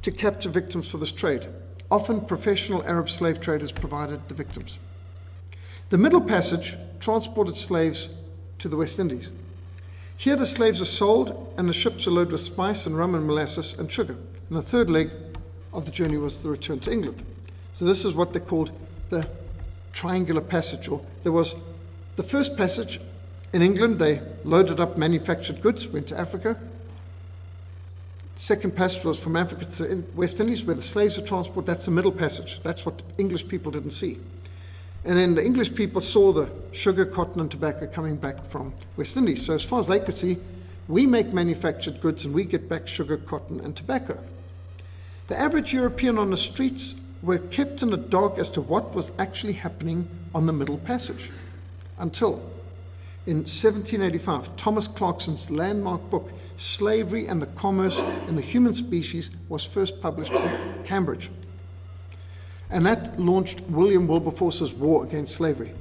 Speaker 1: to capture victims for this trade. Often, professional Arab slave traders provided the victims. The Middle Passage transported slaves to the West Indies. Here the slaves are sold and the ships are loaded with spice and rum and molasses and sugar. And the third leg of the journey was the return to England. So this is what they called the Triangular Passage. Or there was the first passage in England, they loaded up manufactured goods, went to Africa. Second passage was from Africa to West Indies, where the slaves were transported. That's the Middle Passage. That's what the English people didn't see. And then the English people saw the sugar, cotton, and tobacco coming back from West Indies. So as far as they could see, we make manufactured goods and we get back sugar, cotton, and tobacco. The average European on the streets were kept in the dark as to what was actually happening on the Middle Passage. Until in 1785, Thomas Clarkson's landmark book, Slavery and the Commerce in the Human Species, was first published in Cambridge. And that launched William Wilberforce's war against slavery.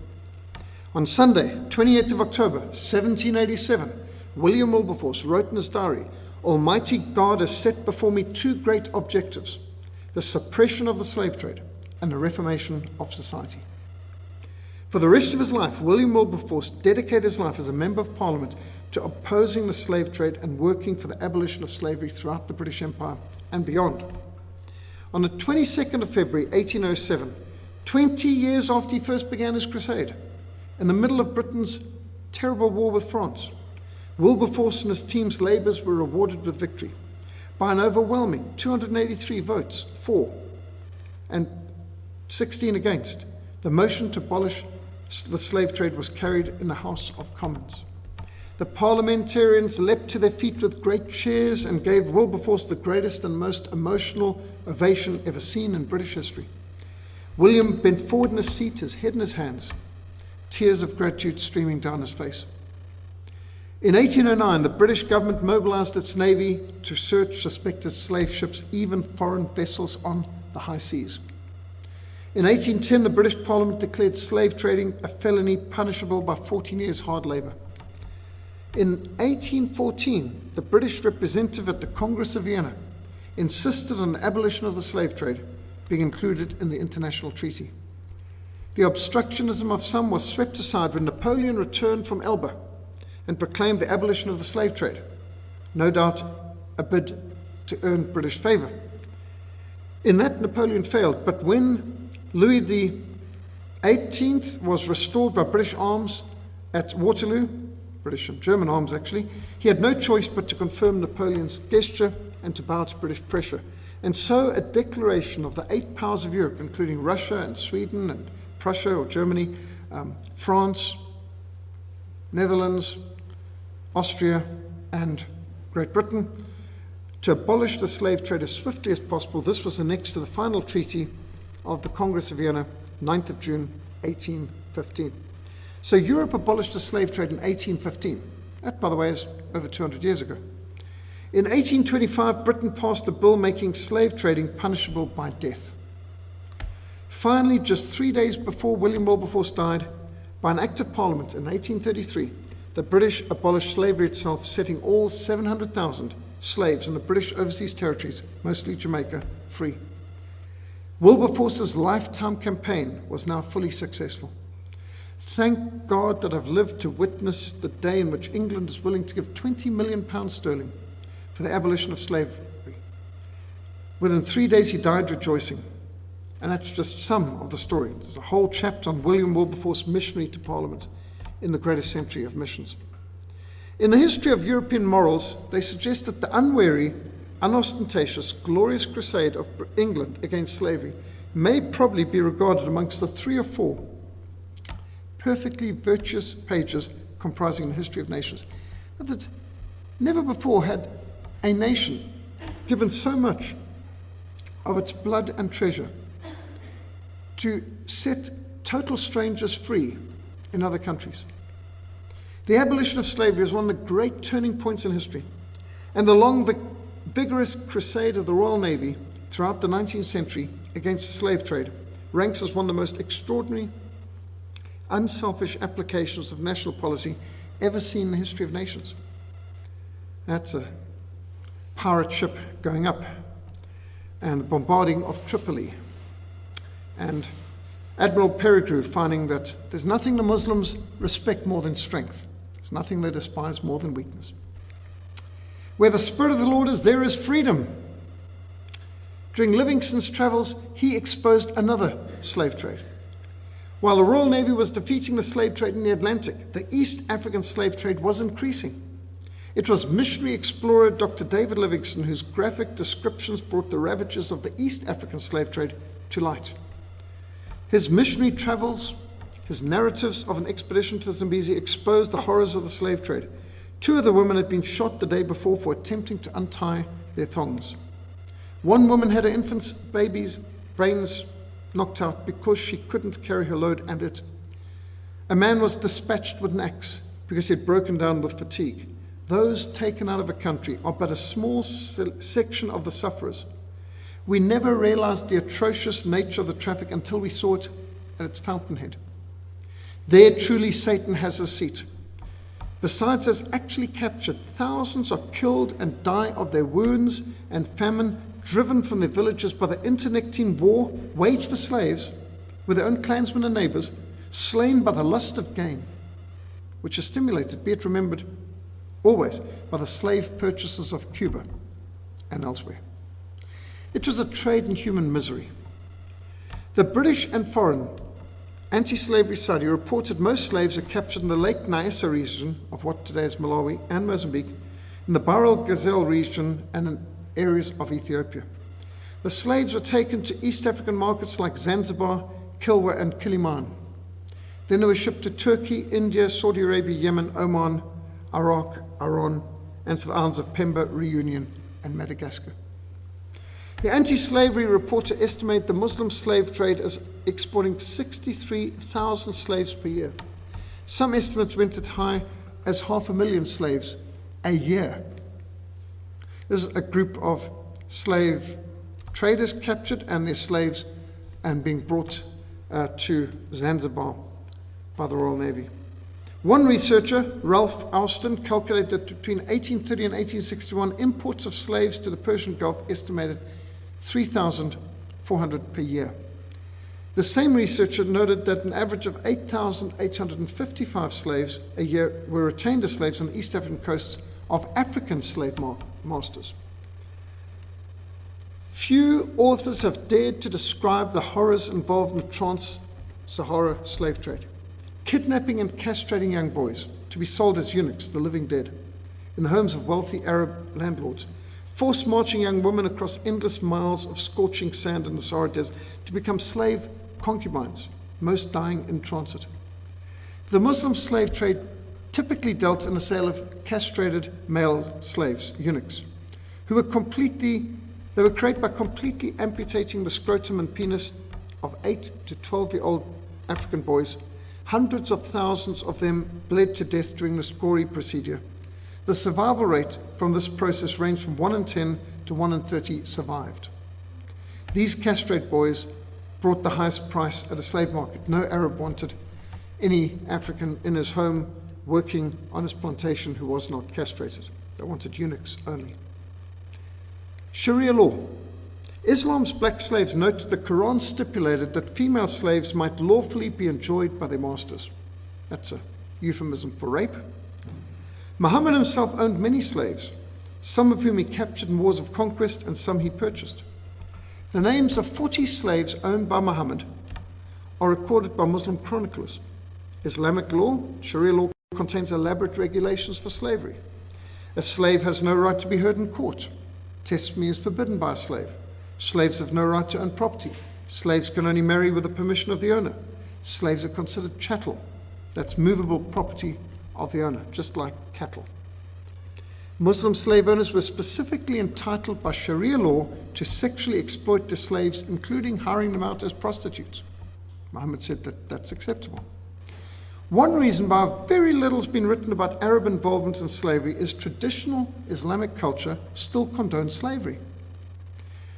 Speaker 1: On Sunday, 28th of October, 1787, William Wilberforce wrote in his diary, "Almighty God has set before me two great objectives, the suppression of the slave trade and the reformation of society." For the rest of his life, William Wilberforce dedicated his life as a Member of Parliament to opposing the slave trade and working for the abolition of slavery throughout the British Empire and beyond. On the 22nd of February, 1807, 20 years after he first began his crusade, in the middle of Britain's terrible war with France, Wilberforce and his team's labours were rewarded with victory by an overwhelming 283 votes for and 16 against. The motion to abolish the slave trade was carried in the House of Commons. The parliamentarians leapt to their feet with great cheers and gave Wilberforce the greatest and most emotional ovation ever seen in British history. William bent forward in his seat, his head in his hands, tears of gratitude streaming down his face. In 1809, the British government mobilized its navy to search suspected slave ships, even foreign vessels on the high seas. In 1810, the British Parliament declared slave trading a felony punishable by 14 years hard labour. In 1814, the British representative at the Congress of Vienna insisted on the abolition of the slave trade being included in the international treaty. The obstructionism of some was swept aside when Napoleon returned from Elba and proclaimed the abolition of the slave trade, no doubt a bid to earn British favour. In that, Napoleon failed, but when Louis XVIII was restored by British arms at Waterloo, British and German arms actually, he had no choice but to confirm Napoleon's gesture and to bow to British pressure. And so a declaration of the 8 powers of Europe, including Russia and Sweden and Prussia or Germany, France, Netherlands, Austria, and Great Britain, to abolish the slave trade as swiftly as possible. This was annexed to the final treaty of the Congress of Vienna, 9th of June, 1815. So Europe abolished the slave trade in 1815. That, by the way, is over 200 years ago. In 1825, Britain passed a bill making slave trading punishable by death. Finally, just 3 days before William Wilberforce died, by an act of Parliament in 1833, the British abolished slavery itself, setting all 700,000 slaves in the British overseas territories, mostly Jamaica, free. Wilberforce's lifetime campaign was now fully successful. Thank God that I've lived to witness the day in which England is willing to give £20 million sterling for the abolition of slavery. Within 3 days he died rejoicing. And that's just some of the story. There's a whole chapter on William Wilberforce, missionary to Parliament, in the greatest century of missions. In the history of European morals, they suggest that the unwary, unostentatious, glorious crusade of England against slavery may probably be regarded amongst the 3 or 4 perfectly virtuous pages comprising the history of nations. That never before had a nation given so much of its blood and treasure to set total strangers free in other countries. The abolition of slavery is one of the great turning points in history, and the long, vigorous crusade of the Royal Navy throughout the 19th century against the slave trade ranks as one of the most extraordinary, unselfish applications of national policy ever seen in the history of nations. That's a pirate ship going up and the bombarding of Tripoli, and Admiral Peregrine finding that there's nothing the Muslims respect more than strength. There's nothing they despise more than weakness. Where the Spirit of the Lord is, there is freedom. During Livingston's travels, he exposed another slave trade. While the Royal Navy was defeating the slave trade in the Atlantic, the East African slave trade was increasing. It was missionary explorer Dr. David Livingstone whose graphic descriptions brought the ravages of the East African slave trade to light. His missionary travels, his narratives of an expedition to Zambezi exposed the horrors of the slave trade. 2 of the women had been shot the day before for attempting to untie their thongs. One woman had her infant's baby's brains knocked out because she couldn't carry her load, and a man was dispatched with an axe because he had broken down with fatigue. Those taken out of a country are but a small section of the sufferers. We never realized the atrocious nature of the traffic until we saw it at its fountainhead. There truly Satan has a seat. Besides us actually captured, thousands are killed and die of their wounds and famine, driven from their villages by the internecine war waged for slaves with their own clansmen and neighbors, slain by the lust of gain, which is stimulated, be it remembered, always by the slave purchasers of Cuba and elsewhere. It was a trade in human misery. The British and foreign anti-slavery study reported most slaves are captured in the Lake Nyasa region of what today is Malawi and Mozambique, in the Bahr el Ghazal region, and in areas of Ethiopia. The slaves were taken to East African markets like Zanzibar, Kilwa, and Kiliman. Then they were shipped to Turkey, India, Saudi Arabia, Yemen, Oman, Iraq, Iran, and to the islands of Pemba, Reunion, and Madagascar. The anti-slavery reporter estimated the Muslim slave trade as exporting 63,000 slaves per year. Some estimates went as high as 500,000 slaves a year. This is a group of slave traders captured and their slaves and being brought to Zanzibar by the Royal Navy. One researcher, Ralph Austin, calculated that between 1830 and 1861, imports of slaves to the Persian Gulf estimated 3,400 per year. The same researcher noted that an average of 8,855 slaves a year were retained as slaves on the East African coasts of African slave masters. Few authors have dared to describe the horrors involved in the trans-Sahara slave trade. Kidnapping and castrating young boys to be sold as eunuchs, the living dead, in the homes of wealthy Arab landlords. Force marching young women across endless miles of scorching sand in the Sahara Desert to become slave concubines, most dying in transit. The Muslim slave trade typically dealt in the sale of castrated male slaves, eunuchs, who were created by completely amputating the scrotum and penis of 8 to 12-year-old African boys. Hundreds of thousands of them bled to death during this gory procedure. The survival rate from this process ranged from 1 in 10 to 1 in 30 survived. These castrate boys brought the highest price at a slave market. No Arab wanted any African in his home working on his plantation who was not castrated. They wanted eunuchs only. Sharia law. Islam's black slaves note that the Quran stipulated that female slaves might lawfully be enjoyed by their masters. That's a euphemism for rape. Muhammad himself owned many slaves, some of whom he captured in wars of conquest and some he purchased. The names of 40 slaves owned by Muhammad are recorded by Muslim chroniclers. Islamic law, Sharia law, contains elaborate regulations for slavery. A slave has no right to be heard in court. Testimony is forbidden by a slave. Slaves have no right to own property. Slaves can only marry with the permission of the owner. Slaves are considered chattel. That's movable property of the owner, just like cattle. Muslim slave owners were specifically entitled by Sharia law to sexually exploit their slaves, including hiring them out as prostitutes. Muhammad said that that's acceptable. One reason why very little has been written about Arab involvement in slavery is traditional Islamic culture still condones slavery.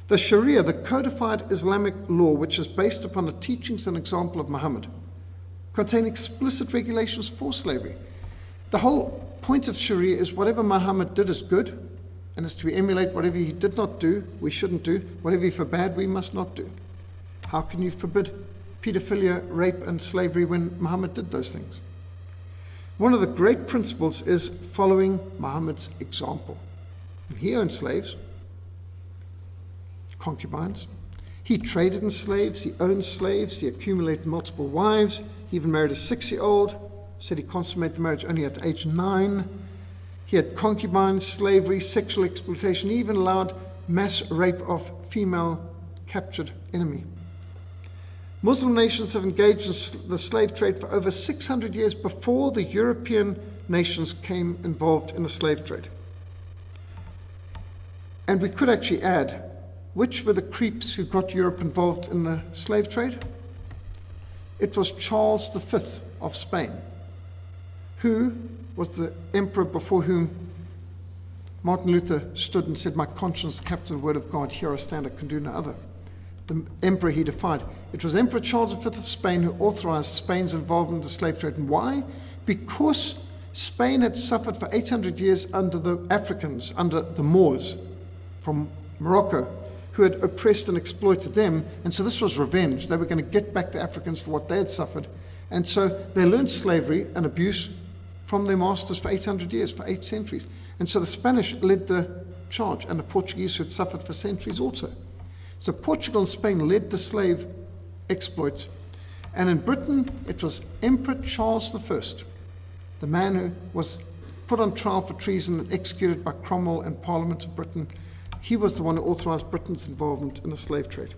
Speaker 1: The Sharia, the codified Islamic law, which is based upon the teachings and example of Muhammad, contain explicit regulations for slavery. The whole point of Sharia is whatever Muhammad did is good, and is to emulate. Whatever he did not do, we shouldn't do. Whatever he forbade, we must not do. How can you forbid pedophilia, rape, and slavery when Muhammad did those things? One of the great principles is following Muhammad's example. He owned slaves, concubines. He traded in slaves, he owned slaves, he accumulated multiple wives, he even married a 6-year-old, said he consummated the marriage only at age 9. He had concubines, slavery, sexual exploitation. He even allowed mass rape of female captured enemy. Muslim nations have engaged in the slave trade for over 600 years before the European nations came involved in the slave trade. And we could actually add, which were the creeps who got Europe involved in the slave trade? It was Charles V of Spain, who was the emperor before whom Martin Luther stood and said, "My conscience captures the word of God, here I stand, I can do no other." The emperor he defied. It was Emperor Charles V of Spain who authorized Spain's involvement in the slave trade. And why? Because Spain had suffered for 800 years under the Africans, under the Moors from Morocco, who had oppressed and exploited them. And so this was revenge. They were going to get back the Africans for what they had suffered. And so they learned slavery and abuse from their masters for 800 years, for 8 centuries. And so the Spanish led the charge, and the Portuguese, who had suffered for centuries also. So Portugal and Spain led the slave exploits. And in Britain, it was Emperor Charles I, the man who was put on trial for treason and executed by Cromwell and Parliament of Britain. He was the one who authorized Britain's involvement in the slave trade.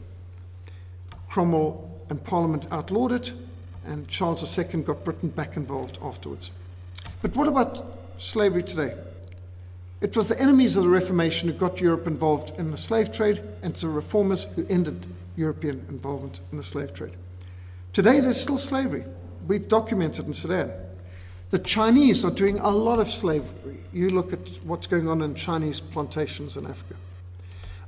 Speaker 1: Cromwell and Parliament outlawed it, and Charles II got Britain back involved afterwards. But what about slavery today? It was the enemies of the Reformation who got Europe involved in the slave trade, and it's the reformers who ended European involvement in the slave trade. Today, there's still slavery. We've documented in Sudan. The Chinese are doing a lot of slavery. You look at what's going on in Chinese plantations in Africa.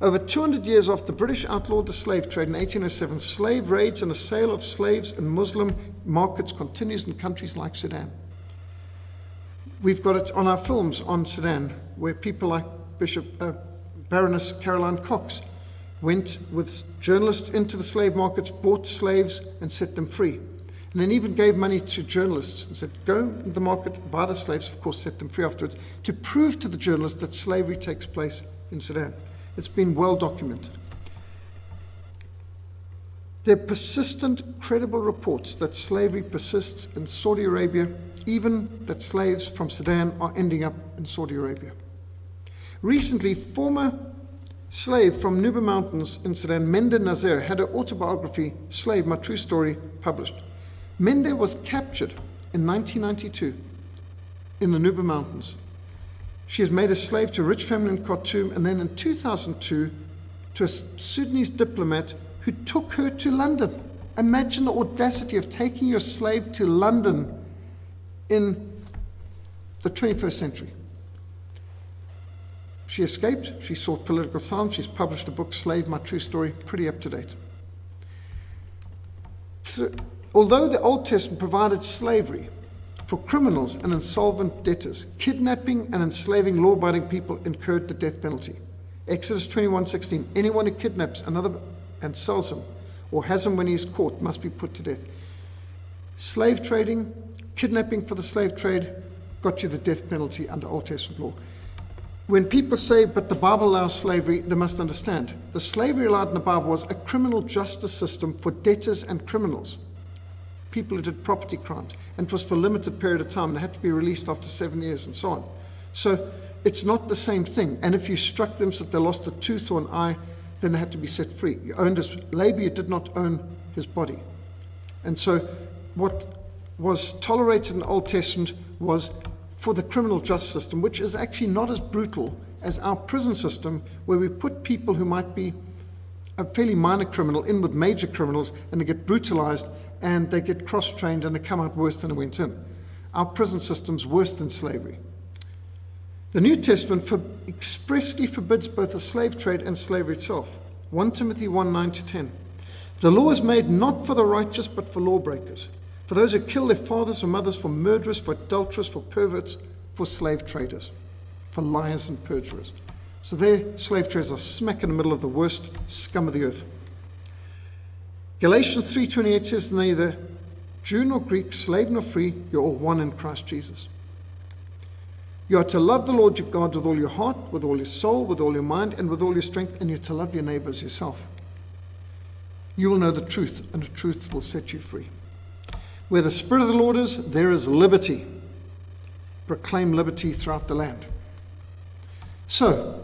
Speaker 1: Over 200 years after the British outlawed the slave trade in 1807, slave raids and the sale of slaves in Muslim markets continues in countries like Sudan. We've got it on our films on Sudan, where people like Baroness Caroline Cox went with journalists into the slave markets, bought slaves, and set them free. And then even gave money to journalists and said, go into the market, buy the slaves, of course, set them free afterwards, to prove to the journalists that slavery takes place in Sudan. It's been well documented. There are persistent, credible reports that slavery persists in Saudi Arabia, even that slaves from Sudan are ending up in Saudi Arabia. Recently, former slave from Nuba Mountains in Sudan, Mende Nazir, had her autobiography, Slave, My True Story, published. Mende was captured in 1992 in the Nuba Mountains. She was made a slave to a rich family in Khartoum, and then in 2002 to a Sudanese diplomat who took her to London. Imagine the audacity of taking your slave to London in the 21st century. She escaped, she sought political asylum, she's published a book, Slave, My True Story, pretty up to date. So, although the Old Testament provided slavery for criminals and insolvent debtors, kidnapping and enslaving law-abiding people incurred the death penalty. Exodus 21:16, anyone who kidnaps another and sells him or has him when he is caught must be put to death. Slave trading, kidnapping for the slave trade got you the death penalty under Old Testament law. When people say, but the Bible allows slavery, they must understand. The slavery allowed in the Bible was a criminal justice system for debtors and criminals, people who did property crimes, and it was for a limited period of time. They had to be released after 7 years and so on. So it's not the same thing. And if you struck them so that they lost a tooth or an eye, then they had to be set free. You owned his labor, you did not own his body. And so what was tolerated in the Old Testament was for the criminal justice system, which is actually not as brutal as our prison system, where we put people who might be a fairly minor criminal in with major criminals, and they get brutalized, and they get cross-trained and they come out worse than they went in. Our prison system's worse than slavery. The New Testament expressly forbids both the slave trade and slavery itself. 1 Timothy 1:9-10. The law is made not for the righteous, but for lawbreakers, for those who kill their fathers or mothers, for murderers, for adulterers, for perverts, for slave traders, for liars and perjurers. So their slave traders are smack in the middle of the worst scum of the earth. Galatians 3:28 says, neither Jew nor Greek, slave nor free, you're all one in Christ Jesus. You are to love the Lord your God with all your heart, with all your soul, with all your mind, and with all your strength, and you're to love your neighbor as yourself. You will know the truth, and the truth will set you free. Where the Spirit of the Lord is, there is liberty. Proclaim liberty throughout the land. So,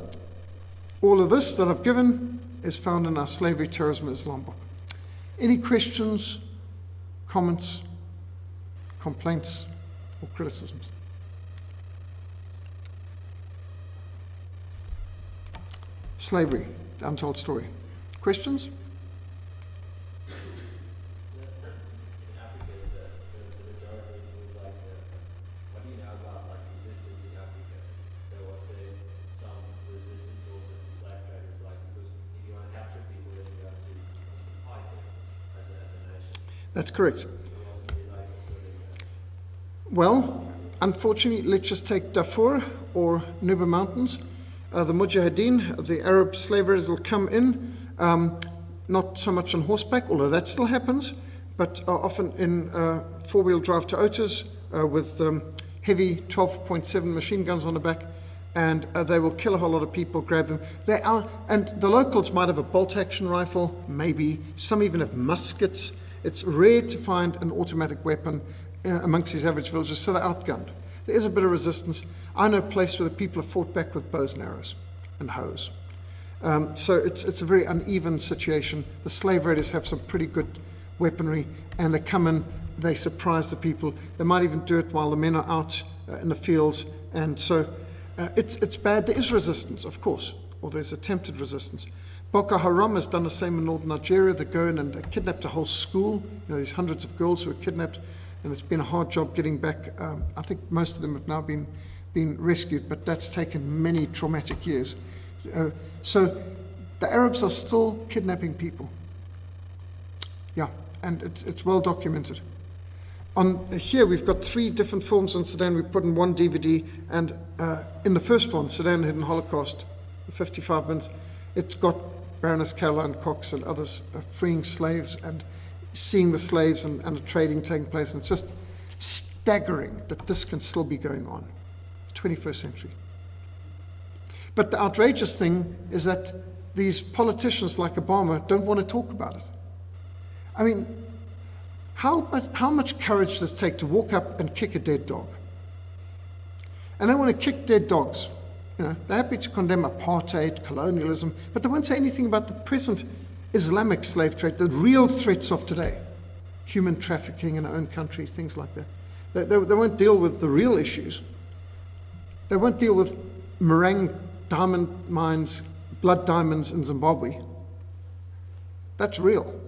Speaker 1: all of this that I've given is found in our Slavery, Terrorism, and Islam book. Any questions, comments, complaints, or criticisms? Slavery, the untold story. Questions? That's correct. Well, unfortunately, let's just take Darfur or Nuba Mountains. The Mujahideen, the Arab slave raiders will come in, not so much on horseback, although that still happens, but often in four-wheel drive Toyotas with heavy 12.7 machine guns on the back, and they will kill a whole lot of people, grab them. And the locals might have a bolt-action rifle, maybe. Some even have muskets. It's rare to find an automatic weapon amongst these average villagers, so they're outgunned. There is a bit of resistance. I know a place where the people have fought back with bows and arrows and hoes. So it's a very uneven situation. The slave raiders have some pretty good weaponry, and they come in, they surprise the people. They might even do it while the men are out in the fields, and so it's bad. There is resistance, of course, or there's attempted resistance. Boko Haram has done the same in northern Nigeria. They go in and they kidnapped a whole school. There's hundreds of girls who were kidnapped, and it's been a hard job getting back. I think most of them have now been rescued, but that's taken many traumatic years. So the Arabs are still kidnapping people. Yeah, and it's well documented. Here we've got 3 different films on Sudan we put in one DVD, and in the first one, Sudan Hidden Holocaust, the 55 minutes, it's got Baroness Caroline Cox and others freeing slaves and seeing the slaves and the trading taking place. And it's just staggering that this can still be going on, 21st century. But the outrageous thing is that these politicians like Obama don't want to talk about it. I mean, how much courage does it take to walk up and kick a dead dog? And they want to kick dead dogs. They're happy to condemn apartheid, colonialism, but they won't say anything about the present Islamic slave trade, the real threats of today. Human trafficking in our own country, things like that. They won't deal with the real issues. They won't deal with Marang diamond mines, blood diamonds in Zimbabwe. That's real.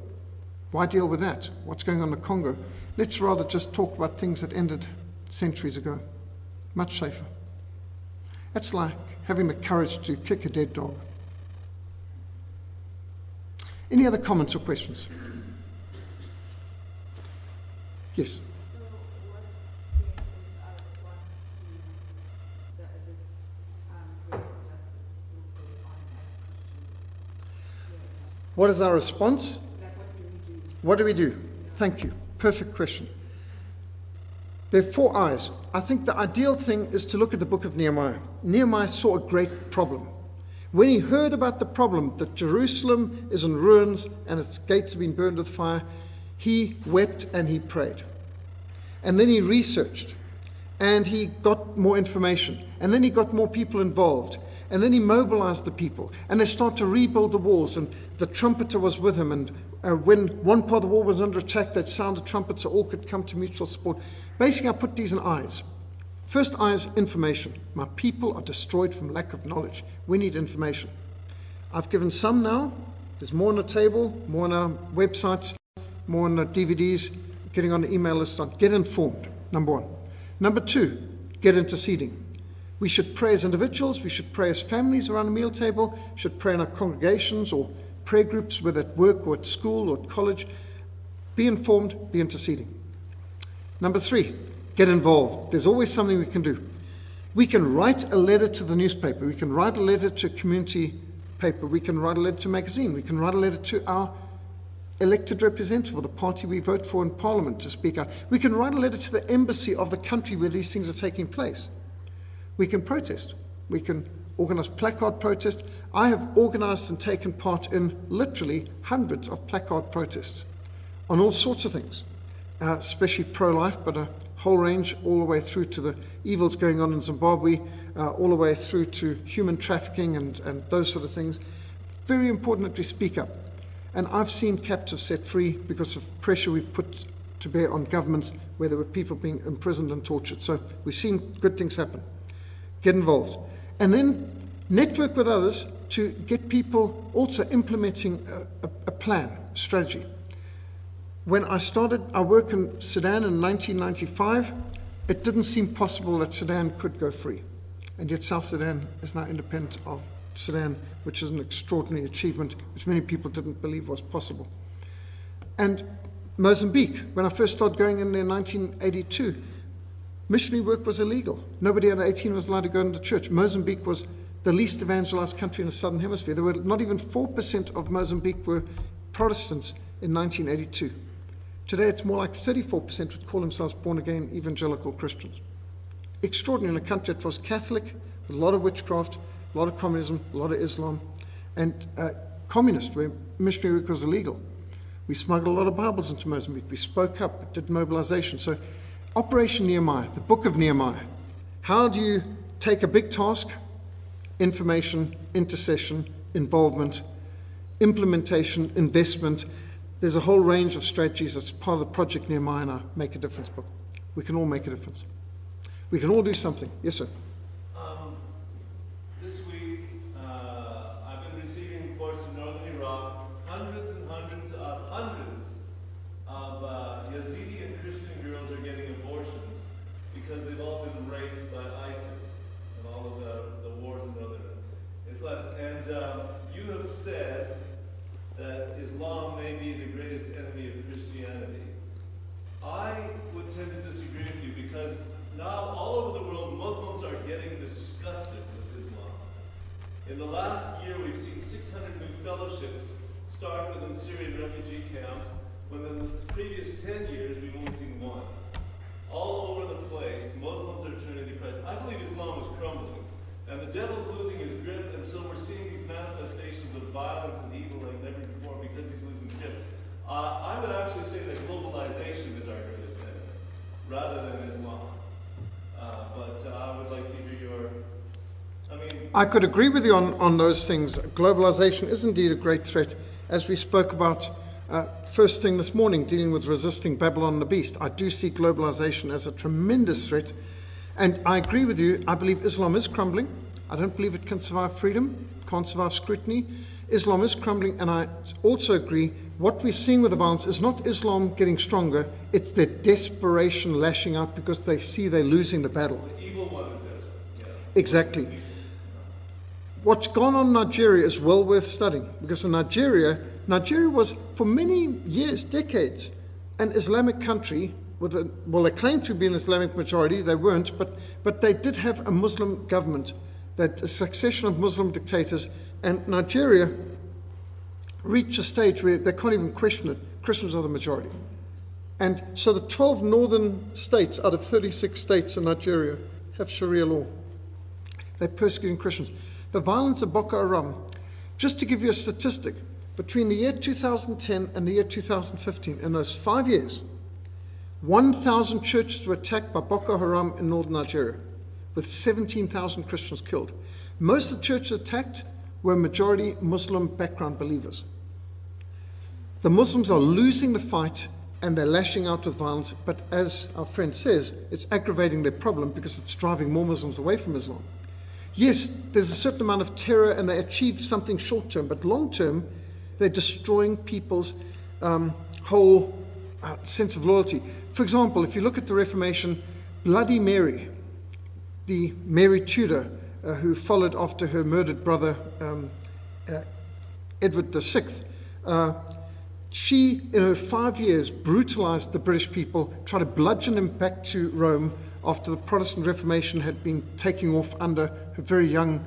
Speaker 1: Why deal with that? What's going on in the Congo? Let's rather just talk about things that ended centuries ago. Much safer. That's like having the courage to kick a dead dog. Any other comments or questions? Yes?
Speaker 2: So what is our response to this great injustice that still goes on as Christians?
Speaker 1: What is our response?
Speaker 2: Like, what do we do?
Speaker 1: What do we do? Thank you. Perfect question. There are 4 eyes. I think the ideal thing is to look at the book of Nehemiah. Nehemiah saw a great problem. When he heard about the problem that Jerusalem is in ruins and its gates have been burned with fire, he wept and he prayed. And then he researched, and he got more information, and then he got more people involved, and then he mobilized the people, and they started to rebuild the walls, and the trumpeter was with him, and when one part of the wall was under attack, they'd sound a trumpet so all could come to mutual support. Basically, I put these in eyes. First eye is information. My people are destroyed from lack of knowledge. We need information. I've given some now. There's more on the table, more on our websites. more on the DVDs, getting on the email list. Get informed, number one. Number two, get interceding. We should pray as individuals, we should pray as families around a meal table, should pray in our congregations or prayer groups, whether at work or at school or at college. Be informed, be interceding. Number three, get involved. There's always something we can do. We can write a letter to the newspaper, we can write a letter to a community paper, we can write a letter to a magazine, we can write a letter to our elected representative or the party we vote for in Parliament to speak out. We can write a letter to the embassy of the country where these things are taking place. We can protest. We can organize placard protest. I have organized and taken part in literally hundreds of placard protests on all sorts of things, especially pro-life, but a whole range all the way through to the evils going on in Zimbabwe, all the way through to human trafficking and those sort of things. Very important that we speak up. And I've seen captives set free because of pressure we've put to bear on governments where there were people being imprisoned and tortured. So we've seen good things happen. Get involved. And then network with others to get people also implementing a plan, strategy. When I started our work in Sudan in 1995, it didn't seem possible that Sudan could go free. And yet South Sudan is now independent of Sudan, which is an extraordinary achievement, which many people didn't believe was possible. And Mozambique, when I first started going in there in 1982, missionary work was illegal. Nobody under 18 was allowed to go into church. Mozambique was the least evangelized country in the Southern Hemisphere. There were not even 4% of Mozambique were Protestants in 1982. Today it's more like 34% would call themselves born-again evangelical Christians. Extraordinary in a country that was Catholic, with a lot of witchcraft, a lot of communism, a lot of Islam, and communist, where missionary work was illegal. We smuggled a lot of Bibles into Mozambique. We spoke up, did mobilization. So Operation Nehemiah, the book of Nehemiah. How do you take a big task, information, intercession, involvement, implementation, investment? There's a whole range of strategies that's part of the Project Nehemiah in our Make a Difference book. We can all make a difference. We can all do something. Yes, sir.
Speaker 3: This week, I've been receiving reports from northern Iraq, hundreds of Yazidi and Christian girls are getting abortions because they've all been raped by ISIS and all of the wars in northern Iraq. And you have said that Islam may be the greatest enemy of Christianity. I would tend to disagree with you because now all over the world, Muslims are getting disgusted with Islam. In the last year, we've seen 600 new fellowships start within Syrian refugee camps, when in the previous 10 years, we've only seen one. All over the place, Muslims are turning depressed. I believe Islam is crumbling, and the devil's losing his grip, and so we're seeing these manifestations of violence and evil like never before because he's losing his grip. I would actually say that globalization is our greatest enemy, rather than Islam. But I would like to hear your,
Speaker 1: I could agree with you on those things. Globalization is indeed a great threat. As we spoke about first thing this morning, dealing with resisting Babylon the Beast, I do see globalization as a tremendous threat. And I agree with you. I believe Islam is crumbling. I don't believe it can survive freedom, can't survive scrutiny. Islam is crumbling, and I also agree what we're seeing with the violence is not Islam getting stronger, it's their desperation lashing out because they see they're losing the battle.
Speaker 3: the evil one is this. Yeah.
Speaker 1: Exactly. What's gone on in Nigeria is well worth studying, because in Nigeria was for many years, decades, an Islamic country with they claimed to be an Islamic majority, they weren't, but they did have a Muslim government, that a succession of Muslim dictators, and Nigeria reached a stage where they can't even question it. Christians are the majority. And so the 12 northern states out of 36 states in Nigeria have Sharia law. They're persecuting Christians. The violence of Boko Haram, just to give you a statistic, between the year 2010 and the year 2015, in those 5 years, 1,000 churches were attacked by Boko Haram in northern Nigeria, with 17,000 Christians killed. Most of the churches attacked were majority Muslim background believers. The Muslims are losing the fight and they're lashing out with violence, but as our friend says, it's aggravating their problem because it's driving more Muslims away from Islam. Yes, there's a certain amount of terror and they achieve something short term, but long term, they're destroying people's whole sense of loyalty. For example, if you look at the Reformation, Bloody Mary, the Mary Tudor, who followed after her murdered brother Edward VI, she, in her 5 years, brutalized the British people, tried to bludgeon them back to Rome after the Protestant Reformation had been taking off under her very young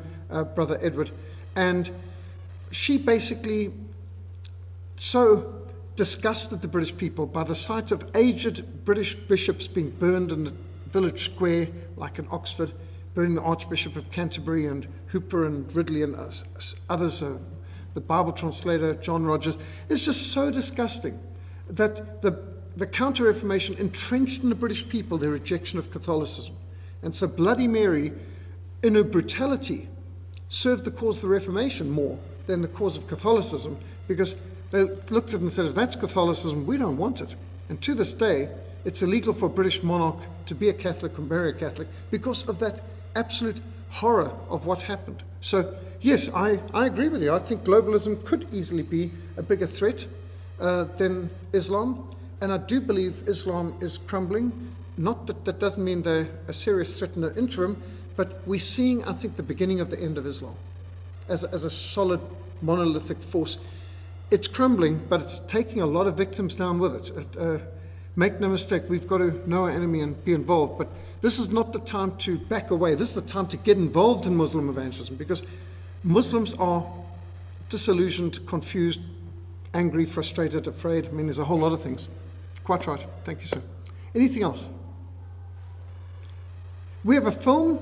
Speaker 1: brother Edward. And she basically so disgusted the British people by the sight of aged British bishops being burned in the village square, like in Oxford, burning the Archbishop of Canterbury and Hooper and Ridley and others, the Bible translator, John Rogers. It's just so disgusting that the Counter-Reformation entrenched in the British people their rejection of Catholicism. And so Bloody Mary, in her brutality, served the cause of the Reformation more than the cause of Catholicism, because they looked at it and said, if that's Catholicism, we don't want it. And to this day, it's illegal for a British monarch to be a Catholic or marry a Catholic because of that absolute horror of what happened. So, yes, I agree with you. I think globalism could easily be a bigger threat than Islam. And I do believe Islam is crumbling. Not that that doesn't mean they're a serious threat in the interim, but we're seeing, I think, the beginning of the end of Islam as a solid monolithic force. It's crumbling, but it's taking a lot of victims down with it. Make no mistake, we've got to know our enemy and be involved. But this is not the time to back away. This is the time to get involved in Muslim evangelism, because Muslims are disillusioned, confused, angry, frustrated, afraid. I mean, there's a whole lot of things. Quite right. Thank you, sir. Anything else? We have a film,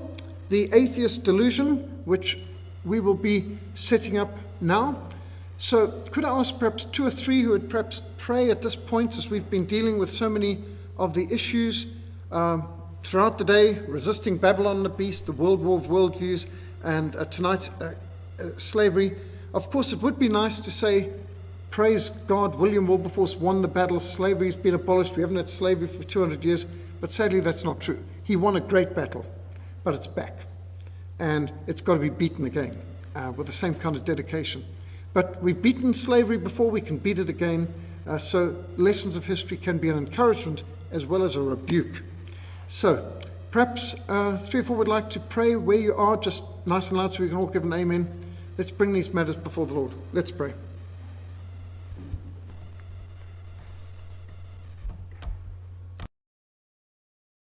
Speaker 1: The Atheist Delusion, which we will be setting up now. So could I ask perhaps 2 or 3 who would perhaps pray at this point, as we've been dealing with so many of the issues throughout the day, resisting Babylon the Beast, the World War of Worldviews, and tonight slavery. Of course, it would be nice to say, praise God, William Wilberforce won the battle, slavery's been abolished, we haven't had slavery for 200 years, but sadly that's not true. He won a great battle, but it's back, and it's got to be beaten again with the same kind of dedication. But we've beaten slavery before, we can beat it again, so lessons of history can be an encouragement as well as a rebuke. So perhaps 3 or 4 would like to pray where you are, just nice and loud so we can all give an amen. Let's bring these matters before the Lord. Let's pray.